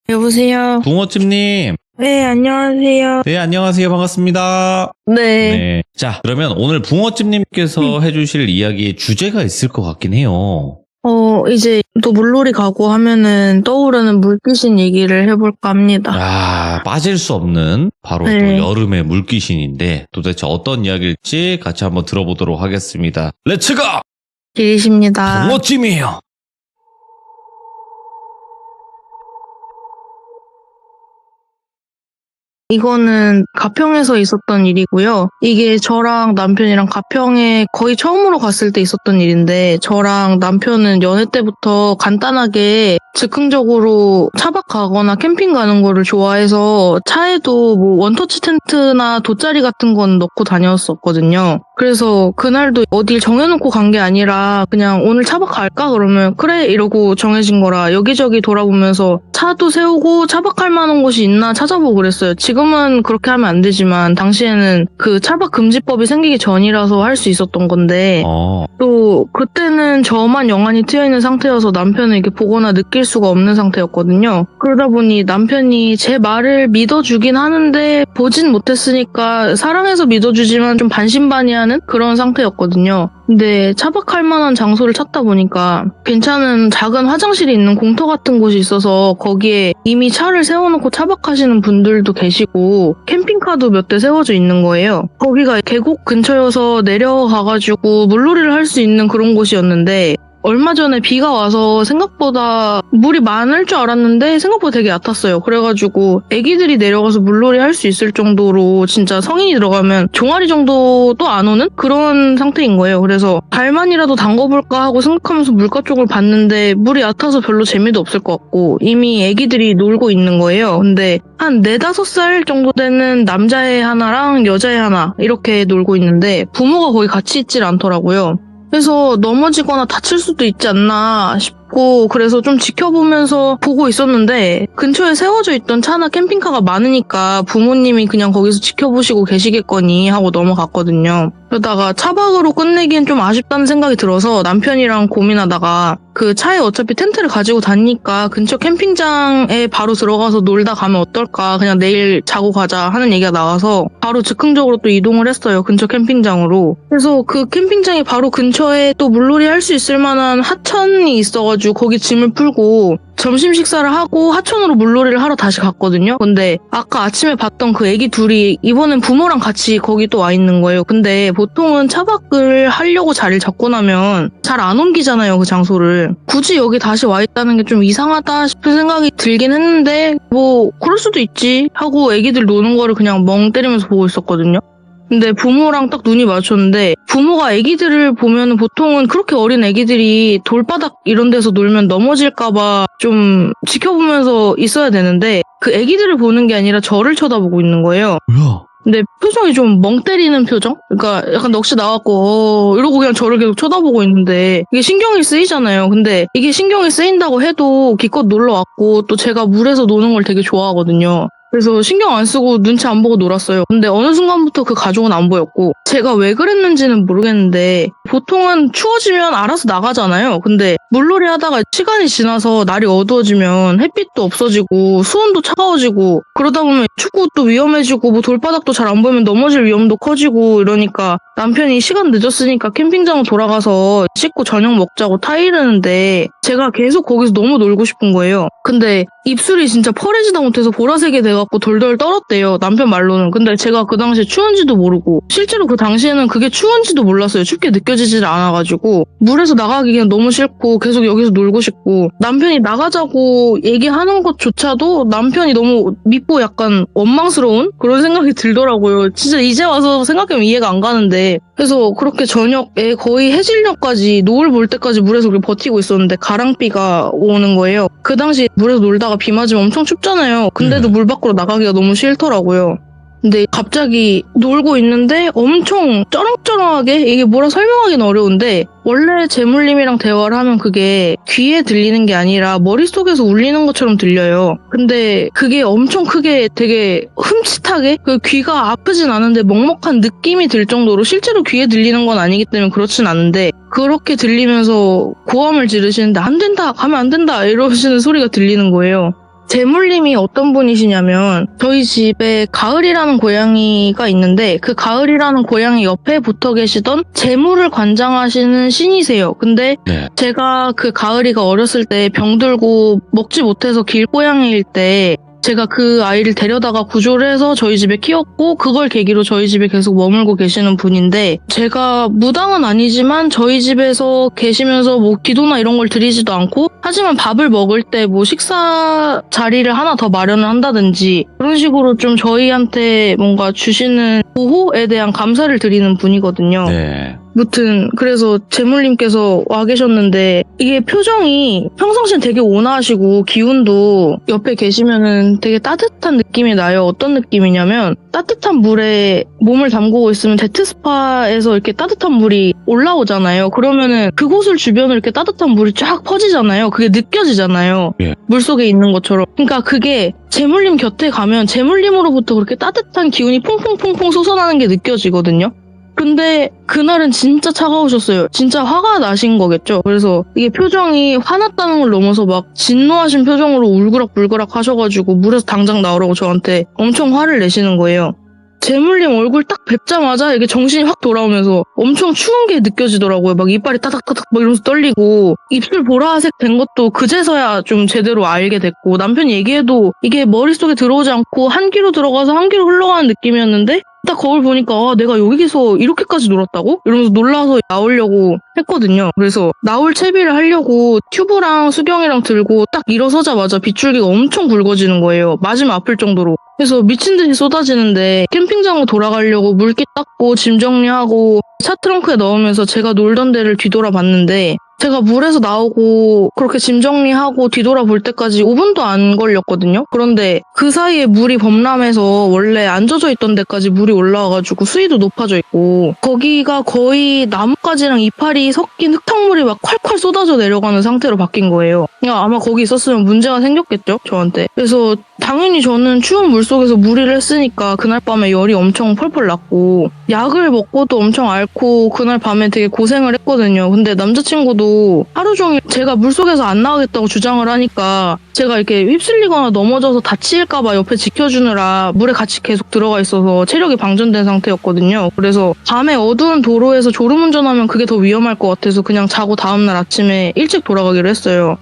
여보세요? 붕어찜님. 네, 안녕하세요. 네, 안녕하세요. 반갑습니다. 네. 네. 자, 그러면 오늘 붕어찜님께서 해주실 이야기의 주제가 있을 것 같긴 해요. 이제 또 물놀이 가고 하면은 떠오르는 물귀신 얘기를 해볼까 합니다. 아, 빠질 수 없는 바로 네. 또 여름의 물귀신인데 도대체 어떤 이야기일지 같이 한번 들어보도록 하겠습니다. 렛츠고! 길이십니다. 붕어찜이에요. 이거는 가평에서 있었던 일이고요. 이게 저랑 남편이랑 가평에 거의 처음으로 갔을 때 있었던 일인데 저랑 남편은 연애 때부터 간단하게 즉흥적으로 차박 가거나 캠핑 가는 거를 좋아해서 차에도 뭐 원터치 텐트나 돗자리 같은 건 넣고 다녔었거든요. 그래서 그날도 어딜 정해놓고 간 게 아니라 그냥 오늘 차박 갈까? 그러면 그래 이러고 정해진 거라 여기저기 돌아보면서 차도 세우고 차박할 만한 곳이 있나 찾아보고 그랬어요. 지금은 그렇게 하면 안 되지만 당시에는 그 차박 금지법이 생기기 전이라서 할 수 있었던 건데 또 그때는 저만 영안이 트여있는 상태여서 남편은 이게 보거나 느낄 수가 없는 상태였거든요. 그러다 보니 남편이 제 말을 믿어주긴 하는데 보진 못했으니까 사랑해서 믿어주지만 좀 반신반의하는 그런 상태였거든요. 근데 차박할 만한 장소를 찾다 보니까 괜찮은 작은 화장실이 있는 공터 같은 곳이 있어서 거기에 이미 차를 세워놓고 차박하시는 분들도 계시고 캠핑카도 몇 대 세워져 있는 거예요. 거기가 계곡 근처여서 내려가가지고 물놀이를 할 수 있는 그런 곳이었는데 얼마 전에 비가 와서 생각보다 물이 많을 줄 알았는데 생각보다 되게 얕았어요. 그래가지고 애기들이 내려가서 물놀이 할 수 있을 정도로 진짜 성인이 들어가면 종아리 정도도 안 오는 그런 상태인 거예요. 그래서 발만이라도 담궈볼까 하고 생각하면서 물가 쪽을 봤는데 물이 얕아서 별로 재미도 없을 것 같고 이미 애기들이 놀고 있는 거예요. 근데 한 4-5살 정도 되는 남자애 하나랑 여자애 하나 이렇게 놀고 있는데 부모가 거기 같이 있질 않더라고요. 그래서 넘어지거나 다칠 수도 있지 않나 싶고 그래서 좀 지켜보면서 보고 있었는데 근처에 세워져 있던 차나 캠핑카가 많으니까 부모님이 그냥 거기서 지켜보시고 계시겠거니 하고 넘어갔거든요. 그러다가 차박으로 끝내기엔 좀 아쉽다는 생각이 들어서 남편이랑 고민하다가 그 차에 어차피 텐트를 가지고 다니니까 근처 캠핑장에 바로 들어가서 놀다 가면 어떨까 그냥 내일 자고 가자 하는 얘기가 나와서 바로 즉흥적으로 또 이동을 했어요. 근처 캠핑장으로. 그래서 그 캠핑장이 바로 근처에 또 물놀이 할 수 있을 만한 하천이 있어가지고 거기 짐을 풀고 점심 식사를 하고 하천으로 물놀이를 하러 다시 갔거든요. 근데 아까 아침에 봤던 그 애기 둘이 이번엔 부모랑 같이 거기 또 와 있는 거예요. 근데 보통은 차박을 하려고 자리를 잡고 나면 잘 안 옮기잖아요, 그 장소를. 굳이 여기 다시 와 있다는 게 좀 이상하다 싶은 생각이 들긴 했는데 뭐 그럴 수도 있지 하고 애기들 노는 거를 그냥 멍 때리면서 보고 있었거든요. 근데 부모랑 딱 눈이 마주쳤는데 부모가 애기들을 보면 보통은 그렇게 어린 애기들이 돌바닥 이런 데서 놀면 넘어질까봐 좀 지켜보면서 있어야 되는데 그 애기들을 보는 게 아니라 저를 쳐다보고 있는 거예요. 뭐야? 근데 표정이 좀 멍 때리는 표정? 그러니까 약간 넋이 나왔고 이러고 그냥 저를 계속 쳐다보고 있는데 이게 신경이 쓰이잖아요. 근데 이게 신경이 쓰인다고 해도 기껏 놀러 왔고 또 제가 물에서 노는 걸 되게 좋아하거든요. 그래서 신경 안 쓰고 눈치 안 보고 놀았어요. 근데 어느 순간부터 그 가족은 안 보였고 제가 왜 그랬는지는 모르겠는데 보통은 추워지면 알아서 나가잖아요. 근데 물놀이 하다가 시간이 지나서 날이 어두워지면 햇빛도 없어지고 수온도 차가워지고 그러다 보면 축구도 위험해지고 뭐 돌바닥도 잘 안 보이면 넘어질 위험도 커지고 이러니까 남편이 시간 늦었으니까 캠핑장으로 돌아가서 씻고 저녁 먹자고 타이르는데 제가 계속 거기서 너무 놀고 싶은 거예요. 근데 입술이 진짜 펄해지다 못해서 보라색이 돼갖고 돌돌 떨었대요. 남편 말로는. 근데 제가 그 당시에 추운지도 모르고 실제로 그 당시에는 그게 추운지도 몰랐어요. 춥게 느껴지질 않아가지고 물에서 나가기 그냥 너무 싫고 계속 여기서 놀고 싶고 남편이 나가자고 얘기하는 것조차도 남편이 너무 밉고 약간 원망스러운 그런 생각이 들더라고요. 진짜 이제 와서 생각하면 이해가 안 가는데 그래서 그렇게 저녁에 거의 해질녘까지 노을 볼 때까지 물에서 그렇게 버티고 있었는데 가랑비가 오는 거예요. 그 당시 물에서 놀다가 비 맞으면 엄청 춥잖아요. 근데도 물 밖으로 나가기가 너무 싫더라고요. 근데 갑자기 놀고 있는데 엄청 쩌렁쩌렁하게 이게 뭐라 설명하기는 어려운데 원래 재물님이랑 대화를 하면 그게 귀에 들리는 게 아니라 머릿속에서 울리는 것처럼 들려요. 근데 그게 엄청 크게 되게 흠칫하게 그 귀가 아프진 않은데 먹먹한 느낌이 들 정도로 실제로 귀에 들리는 건 아니기 때문에 그렇진 않은데 그렇게 들리면서 고함을 지르시는데 안 된다 가면 안 된다 이러시는 소리가 들리는 거예요. 재물님이 어떤 분이시냐면 저희 집에 가을이라는 고양이가 있는데 그 가을이라는 고양이 옆에 붙어 계시던 재물을 관장하시는 신이세요. 근데 네. 제가 그 가을이가 어렸을 때 병들고 먹지 못해서 길고양이일 때 제가 그 아이를 데려다가 구조를 해서 저희 집에 키웠고 그걸 계기로 저희 집에 계속 머물고 계시는 분인데 제가 무당은 아니지만 저희 집에서 계시면서 뭐 기도나 이런 걸 드리지도 않고 하지만 밥을 먹을 때 뭐 식사 자리를 하나 더 마련을 한다든지 그런 식으로 좀 저희한테 뭔가 주시는 보호에 대한 감사를 드리는 분이거든요. 네. 무튼 그래서 재물님께서 와 계셨는데 이게 표정이 평상시엔 되게 온화하시고 기운도 옆에 계시면은 되게 따뜻한 느낌이 나요. 어떤 느낌이냐면 따뜻한 물에 몸을 담그고 있으면 제트스파에서 이렇게 따뜻한 물이 올라오잖아요. 그러면은 그곳을 주변으로 이렇게 따뜻한 물이 쫙 퍼지잖아요. 그게 느껴지잖아요. 예. 물속에 있는 것처럼. 그러니까 그게 재물님 곁에 가면 재물님으로부터 그렇게 따뜻한 기운이 퐁퐁퐁퐁 솟아나는 게 느껴지거든요. 근데 그날은 진짜 차가우셨어요. 진짜 화가 나신 거겠죠. 그래서 이게 표정이 화났다는 걸 넘어서 막 진노하신 표정으로 울그락불그락 하셔가지고 물에서 당장 나오라고 저한테 엄청 화를 내시는 거예요. 재물님 얼굴 딱 뵙자마자 이게 정신이 확 돌아오면서 엄청 추운 게 느껴지더라고요. 막 이빨이 따닥따닥 막 이러면서 떨리고 입술 보라색 된 것도 그제서야 좀 제대로 알게 됐고 남편이 얘기해도 이게 머릿속에 들어오지 않고 한 귀로 들어가서 한 귀로 흘러가는 느낌이었는데 딱 거울 보니까 아, 내가 여기서 이렇게까지 놀았다고? 이러면서 놀라서 나오려고 했거든요. 그래서 나올 채비를 하려고 튜브랑 수경이랑 들고 딱 일어서자마자 빗줄기가 엄청 굵어지는 거예요. 맞으면 아플 정도로. 그래서 미친 듯이 쏟아지는데 캠핑장으로 돌아가려고 물기 닦고 짐 정리하고 차 트렁크에 넣으면서 제가 놀던 데를 뒤돌아봤는데 제가 물에서 나오고 그렇게 짐 정리하고 뒤돌아볼 때까지 5분도 안 걸렸거든요. 그런데 그 사이에 물이 범람해서 원래 안 젖어 있던 데까지 물이 올라와가지고 수위도 높아져 있고 거기가 거의 나뭇가지랑 이파리 섞인 흙탕물이 막 콸콸 쏟아져 내려가는 상태로 바뀐 거예요. 그러니까 아마 거기 있었으면 문제가 생겼겠죠, 저한테. 그래서 당연히 저는 추운 물속에서 무리를 했으니까 그날 밤에 열이 엄청 펄펄 났고 약을 먹고도 엄청 앓고 그날 밤에 되게 고생을 했거든요. 근데 남자친구도 하루 종일 제가 물속에서 안 나가겠다고 주장을 하니까 제가 이렇게 휩쓸리거나 넘어져서 다칠까봐 옆에 지켜주느라 물에 같이 계속 들어가 있어서 체력이 방전된 상태였거든요. 그래서 밤에 어두운 도로에서 졸음운전하면 그게 더 위험할 것 같아서 그냥 자고 다음날 아침에 일찍 돌아가기로 했어요.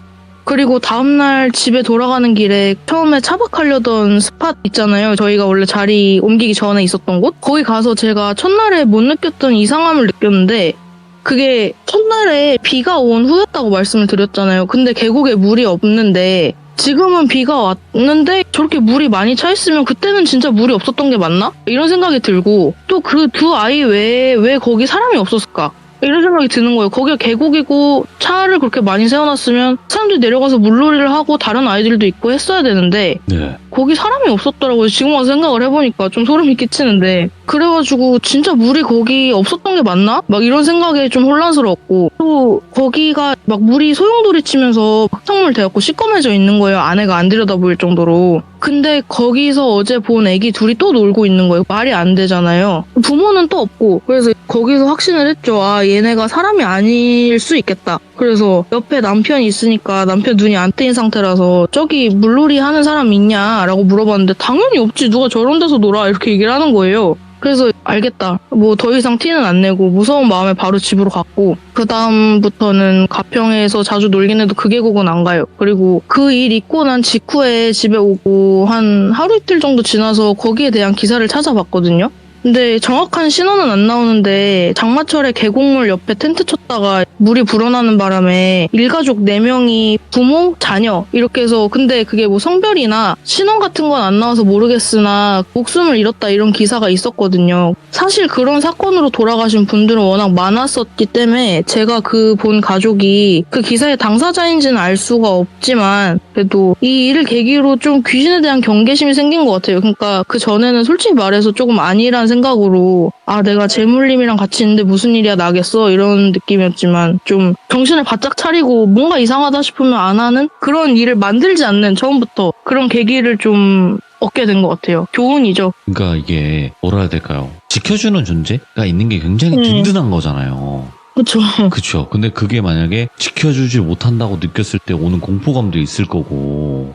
그리고 다음날 집에 돌아가는 길에 처음에 차박하려던 스팟 있잖아요. 저희가 원래 자리 옮기기 전에 있었던 곳? 거기 가서 제가 첫날에 못 느꼈던 이상함을 느꼈는데 그게 첫날에 비가 온 후였다고 말씀을 드렸잖아요. 근데 계곡에 물이 없는데 지금은 비가 왔는데 저렇게 물이 많이 차 있으면 그때는 진짜 물이 없었던 게 맞나? 이런 생각이 들고 또 그 두 아이 외에 왜 거기 사람이 없었을까? 이런 생각이 드는 거예요. 거기가 계곡이고 차를 그렇게 많이 세워놨으면 사람들이 내려가서 물놀이를 하고 다른 아이들도 있고 했어야 되는데 네. 거기 사람이 없었더라고요. 지금 와서 생각을 해보니까 좀 소름이 끼치는데 그래가지고 진짜 물이 거기 없었던 게 맞나? 막 이런 생각에 좀 혼란스러웠고 또 거기가 막 물이 소용돌이 치면서 흙탕물 돼갖고 시꺼매져 있는 거예요. 아내가 안 들여다 보일 정도로. 근데 거기서 어제 본 애기 둘이 또 놀고 있는 거예요. 말이 안 되잖아요. 부모는 또 없고 그래서 거기서 확신을 했죠. 아 얘네가 사람이 아닐 수 있겠다. 그래서 옆에 남편이 있으니까 남편 눈이 안 뜨인 상태라서 저기 물놀이 하는 사람 있냐라고 물어봤는데 당연히 없지. 누가 저런 데서 놀아 이렇게 얘기를 하는 거예요. 그래서 알겠다. 뭐 더 이상 티는 안 내고 무서운 마음에 바로 집으로 갔고 그 다음부터는 가평에서 자주 놀긴 해도 그 계곡은 안 가요. 그리고 그 일 있고 난 직후에 집에 오고 한 하루 이틀 정도 지나서 거기에 대한 기사를 찾아봤거든요. 근데 정확한 신원은 안 나오는데 장마철에 계곡물 옆에 텐트 쳤다가 물이 불어나는 바람에 일가족 4명이 부모, 자녀 이렇게 해서 근데 그게 뭐 성별이나 신원 같은 건 안 나와서 모르겠으나 목숨을 잃었다 이런 기사가 있었거든요. 사실 그런 사건으로 돌아가신 분들은 워낙 많았었기 때문에 제가 그 본 가족이 그 기사의 당사자인지는 알 수가 없지만 그래도 이 일을 계기로 좀 귀신에 대한 경계심이 생긴 것 같아요. 그러니까 그 전에는 솔직히 말해서 조금 아니란 생각으로 내가 재물님이랑 같이 있는데 무슨 일이야 나겠어 이런 느낌이었지만 좀 정신을 바짝 차리고 뭔가 이상하다 싶으면 안 하는 그런 일을 만들지 않는 처음부터 그런 계기를 좀 얻게 된 것 같아요. 교훈이죠. 그러니까 이게 뭐라 해야 될까요? 지켜주는 존재가 있는 게 굉장히 든든한 거잖아요. 그렇죠. 그쵸. 근데 그게 만약에 지켜주질 못한다고 느꼈을 때 오는 공포감도 있을 거고.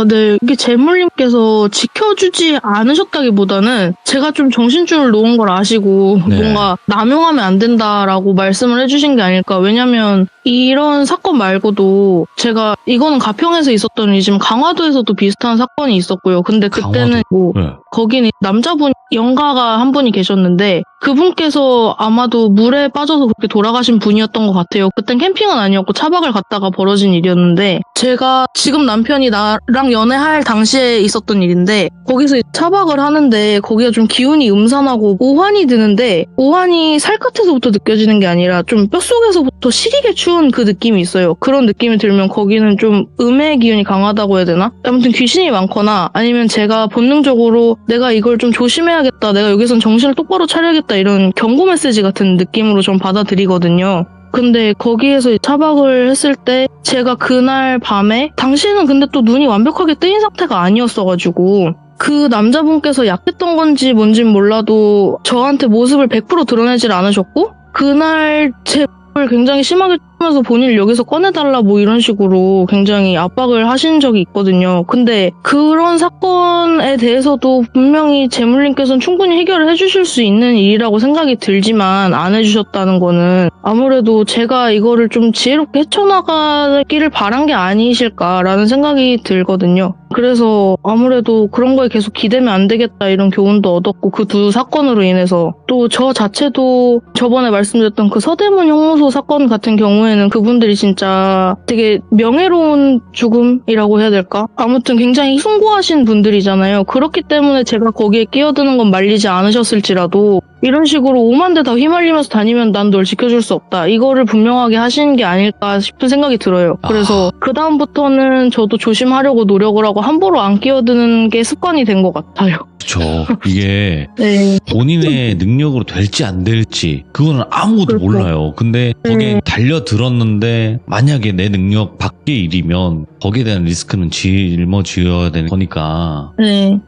네. 이게 재물님께서 지켜주지 않으셨다기보다는 제가 좀 정신줄을 놓은 걸 아시고 네. 뭔가 남용하면 안 된다라고 말씀을 해주신 게 아닐까. 왜냐면 이런 사건 말고도 제가 이거는 가평에서 있었던 일이지만 강화도에서도 비슷한 사건이 있었고요. 근데 그때는 네. 거기는 남자분 영가가 한 분이 계셨는데 그분께서 아마도 물에 빠져서 그렇게 돌아가신 분이었던 것 같아요. 그땐 캠핑은 아니었고 차박을 갔다가 벌어진 일이었는데 제가 지금 남편이 나랑 연애할 당시에 있었던 일인데 거기서 차박을 하는데 거기가 좀 기운이 음산하고 오한이 드는데 오한이 살갗에서부터 느껴지는 게 아니라 좀 뼛속에서부터 시리게 추운 그 느낌이 있어요. 그런 느낌이 들면 거기는 좀 음의 기운이 강하다고 해야 되나? 아무튼 귀신이 많거나 아니면 제가 본능적으로 내가 이걸 좀 조심해야겠다. 내가 여기선 정신을 똑바로 차려야겠다. 이런 경고 메시지 같은 느낌으로 좀 받아들이거든요. 근데 거기에서 차박을 했을 때 제가 그날 밤에 당시에는 근데 또 눈이 완벽하게 뜨인 상태가 아니었어가지고 그 남자분께서 약했던 건지 뭔진 몰라도 저한테 모습을 100% 드러내질 않으셨고 그날 제 굉장히 심하게 하면서 본인을 여기서 꺼내달라 뭐 이런 식으로 굉장히 압박을 하신 적이 있거든요. 근데 그런 사건에 대해서도 분명히 재물님께서는 충분히 해결을 해주실 수 있는 일이라고 생각이 들지만 안 해주셨다는 거는 아무래도 제가 이거를 좀 지혜롭게 헤쳐나가기를 바란 게 아니실까라는 생각이 들거든요. 그래서 아무래도 그런 거에 계속 기대면 안 되겠다 이런 교훈도 얻었고 그 두 사건으로 인해서 또 저 자체도 저번에 말씀드렸던 그 서대문 형무소 사건 같은 경우에는 그분들이 진짜 되게 명예로운 죽음이라고 해야 될까? 아무튼 굉장히 숭고하신 분들이잖아요. 그렇기 때문에 제가 거기에 끼어드는 건 말리지 않으셨을지라도 이런 식으로 오만대 다 휘말리면서 다니면 난 널 지켜줄 수 없다. 이거를 분명하게 하신 게 아닐까 싶은 생각이 들어요. 그래서 그 다음부터는 저도 조심하려고 노력을 하고 함부로 안 끼어드는 게 습관이 된 것 같아요. 그쵸. 이게 네. 본인의 능력으로 될지 안 될지 그거는 아무도 그렇죠. 몰라요. 근데 거기에 달려들었는데 만약에 내 능력 밖의 일이면 거기에 대한 리스크는 짊어져야 되는 거니까 네.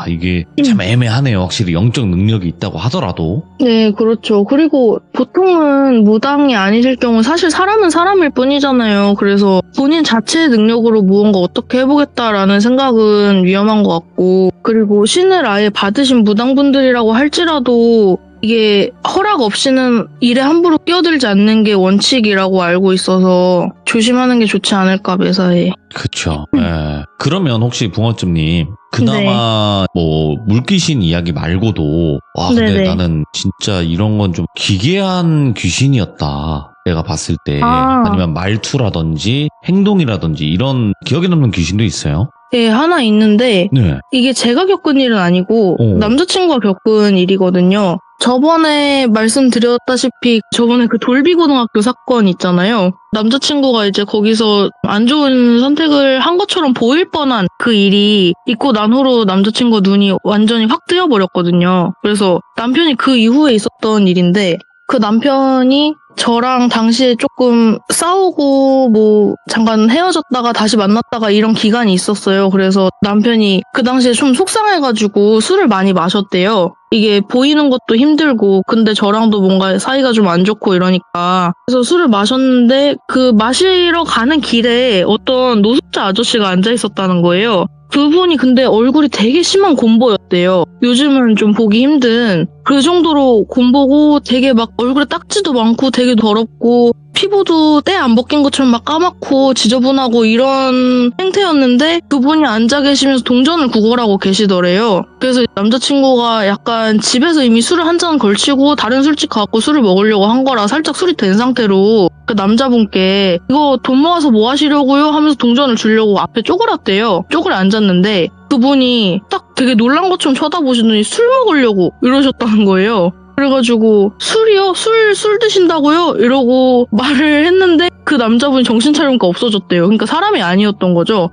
이게 참 애매하네요. 확실히 영적 능력이 있다고 하더라도. 네, 그렇죠. 그리고 보통은 무당이 아니실 경우 사실 사람은 사람일 뿐이잖아요. 그래서 본인 자체의 능력으로 무언가 어떻게 해보겠다라는 생각은 위험한 것 같고 그리고 신을 아예 받으신 무당분들이라고 할지라도 이게 허락 없이는 일에 함부로 끼어들지 않는 게 원칙이라고 알고 있어서 조심하는 게 좋지 않을까 매사에. 그쵸. 예. 그러면 혹시 붕어쯤님 그나마 뭐 물귀신 이야기 말고도 근데 네네. 나는 진짜 이런 건 좀 기괴한 귀신이었다. 내가 봤을 때 아니면 말투라든지 행동이라든지 이런 기억에 남는 귀신도 있어요? 네, 하나 있는데 네. 이게 제가 겪은 일은 아니고 남자친구가 겪은 일이거든요. 저번에 말씀드렸다시피 저번에 그 돌비고등학교 사건 있잖아요. 남자친구가 이제 거기서 안 좋은 선택을 한 것처럼 보일 뻔한 그 일이 있고 난 후로 남자친구 눈이 완전히 확 뜨여버렸거든요. 그래서 남편이 그 이후에 있었던 일인데 그 남편이 저랑 당시에 조금 싸우고 뭐 잠깐 헤어졌다가 다시 만났다가 이런 기간이 있었어요. 그래서 남편이 그 당시에 좀 속상해가지고 술을 많이 마셨대요. 이게 보이는 것도 힘들고 근데 저랑도 뭔가 사이가 좀 안 좋고 이러니까 그래서 술을 마셨는데 그 마시러 가는 길에 어떤 노숙자 아저씨가 앉아 있었다는 거예요. 그분이 근데 얼굴이 되게 심한 곰보였대요. 요즘은 좀 보기 힘든 그 정도로 곰보고 되게 막 얼굴에 딱지도 많고 되게 더럽고 피부도 때 안 벗긴 것처럼 막 까맣고 지저분하고 이런 행태였는데 그분이 앉아 계시면서 동전을 구걸하고 계시더래요. 그래서 남자친구가 약간 집에서 이미 술을 한 잔 걸치고 다른 술집 가고 술을 먹으려고 한 거라 살짝 술이 된 상태로 그 남자분께 이거 돈 모아서 뭐 하시려고요? 하면서 동전을 주려고 앞에 쪼그렸대요. 쪼그려 앉았는데 그분이 딱 되게 놀란 것처럼 쳐다보시더니 술 먹으려고 이러셨다는 거예요. 그래가지고 술이요? 술 드신다고요? 이러고 말을 했는데 그 남자분이 정신 차리니까 없어졌대요. 그러니까 사람이 아니었던 거죠.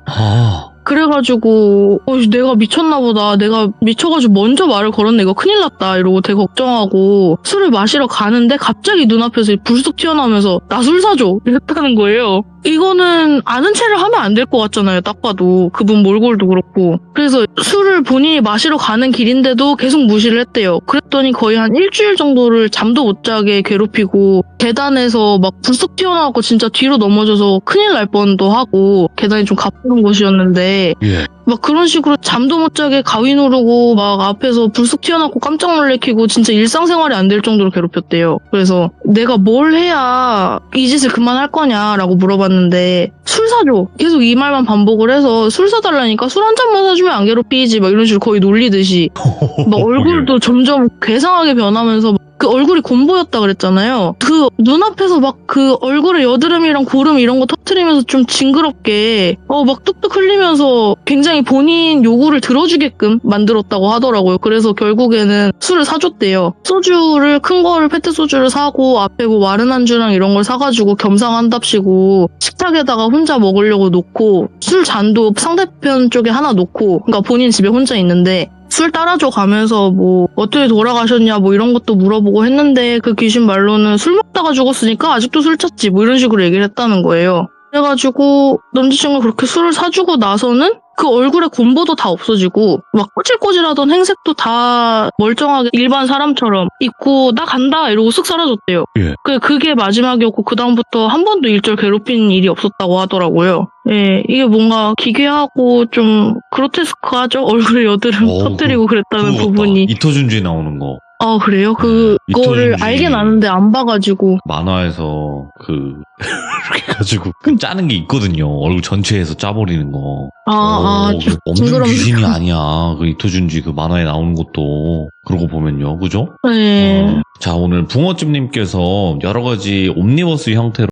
그래가지고 내가 미쳤나 보다. 내가 미쳐가지고 먼저 말을 걸었네. 이거 큰일 났다. 이러고 되게 걱정하고 술을 마시러 가는데 갑자기 눈앞에서 불쑥 튀어나오면서 나 술 사줘 이랬다는 거예요. 이거는 아는 체를 하면 안 될 것 같잖아요. 딱 봐도 그분 몰골도 그렇고. 그래서 술을 본인이 마시러 가는 길인데도 계속 무시를 했대요. 그랬더니 거의 한 일주일 정도를 잠도 못 자게 괴롭히고 계단에서 막 불쑥 튀어나오고 진짜 뒤로 넘어져서 큰일 날 뻔도 하고 계단이 좀 가파른 곳이었는데 예. 막 그런 식으로 잠도 못 자게 가위 누르고 막 앞에서 불쑥 튀어나오고 깜짝 놀래키고 진짜 일상생활이 안 될 정도로 괴롭혔대요. 그래서 내가 뭘 해야 이 짓을 그만할 거냐라고 물어봤는데 술 사줘. 계속 이 말만 반복을 해서 술 사달라니까 술 한 잔만 사주면 안 괴롭히지 막 이런 식으로 거의 놀리듯이 막 얼굴도 점점 괴상하게 변하면서 그 얼굴이 곰보였다 그랬잖아요. 그 눈앞에서 막 그 얼굴에 여드름이랑 고름 이런 거 터트리면서 좀 징그럽게 막 뚝뚝 흘리면서 굉장히 본인 요구를 들어주게끔 만들었다고 하더라고요. 그래서 결국에는 술을 사줬대요. 소주를 큰 거를 페트 소주를 사고 앞에 뭐 마른 안주랑 이런 걸 사가지고 겸상한답시고 식탁에다가 혼자 먹으려고 놓고 술 잔도 상대편 쪽에 하나 놓고 그러니까 본인 집에 혼자 있는데 술 따라줘 가면서 뭐 어떻게 돌아가셨냐 뭐 이런 것도 물어보고 했는데 그 귀신 말로는 술 먹다가 죽었으니까 아직도 술 찾지 뭐 이런 식으로 얘기를 했다는 거예요. 그래가지고 남자친구가 그렇게 술을 사주고 나서는 그 얼굴에 곰보도 다 없어지고 막 꼬질꼬질하던 행색도 다 멀쩡하게 일반 사람처럼 있고 나 간다 이러고 쓱 사라졌대요. 예. 그게 마지막이었고 그 다음부터 한 번도 일절 괴롭힌 일이 없었다고 하더라고요. 예, 이게 뭔가 기괴하고 좀 그로테스크하죠. 얼굴에 여드름 터뜨리고 그랬다는 그거 부분이. 같다. 이토준지 나오는 거. 아 그래요? 그거를 이토준지. 알긴 아는데 안 봐가지고. 만화에서 이렇게 해가지고 짜는 게 있거든요. 얼굴 전체에서 짜버리는 거. 그 없는 징그럽네. 귀신이 아니야. 그 이토준지 그 만화에 나오는 것도 그러고 보면요, 그죠? 네. 자, 오늘 붕어집님께서 여러 가지 옴니버스 형태로